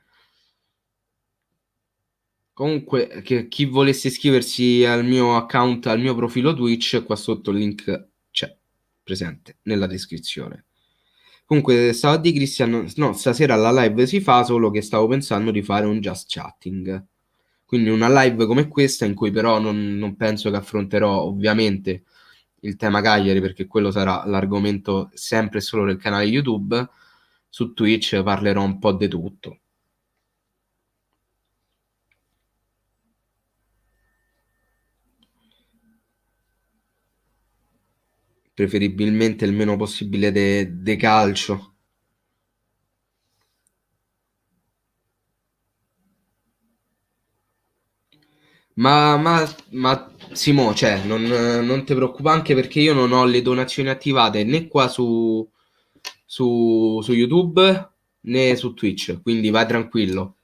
Speaker 1: Comunque, chi volesse iscriversi al mio account, al mio profilo Twitch, qua sotto il link c'è, presente, nella descrizione. Comunque, stavo a dire Cristian, no, stasera la live si fa, solo che stavo pensando di fare un just chatting. Quindi una live come questa, in cui però non penso che affronterò ovviamente il tema Cagliari, perché quello sarà l'argomento sempre e solo del canale YouTube. Su Twitch parlerò un po' di tutto. preferibilmente il meno possibile de calcio. Ma Simo, cioè, non ti preoccupare anche perché io non ho le donazioni attivate né qua su YouTube né su Twitch, quindi vai tranquillo.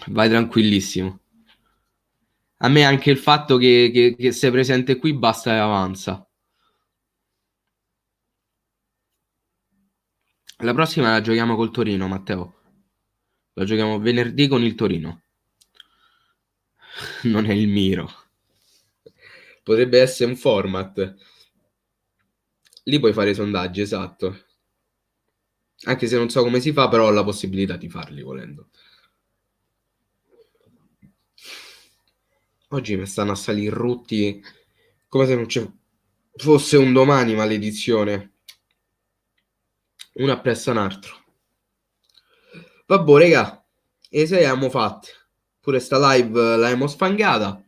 Speaker 1: Vai tranquillissimo. A me anche il fatto che sei presente qui basta e avanza. La prossima la giochiamo col Torino, Matteo. La giochiamo venerdì con il Torino. Non è il Miro. Potrebbe essere un format. Lì puoi fare i sondaggi, esatto. Anche se non so come si fa, però ho la possibilità di farli volendo. Oggi mi stanno a salire rutti come se non ci fosse un domani, maledizione. Uno appresso un altro. Vabbè, regà, e se abbiamo fatte. Pure sta live l'abbiamo sfangata.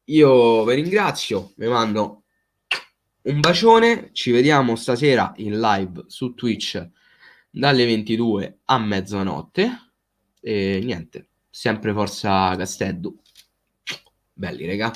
Speaker 1: Io vi ringrazio, vi mando un bacione. Ci vediamo stasera in live su Twitch dalle 22 a mezzanotte. E niente, sempre forza Castello. Belli, regà.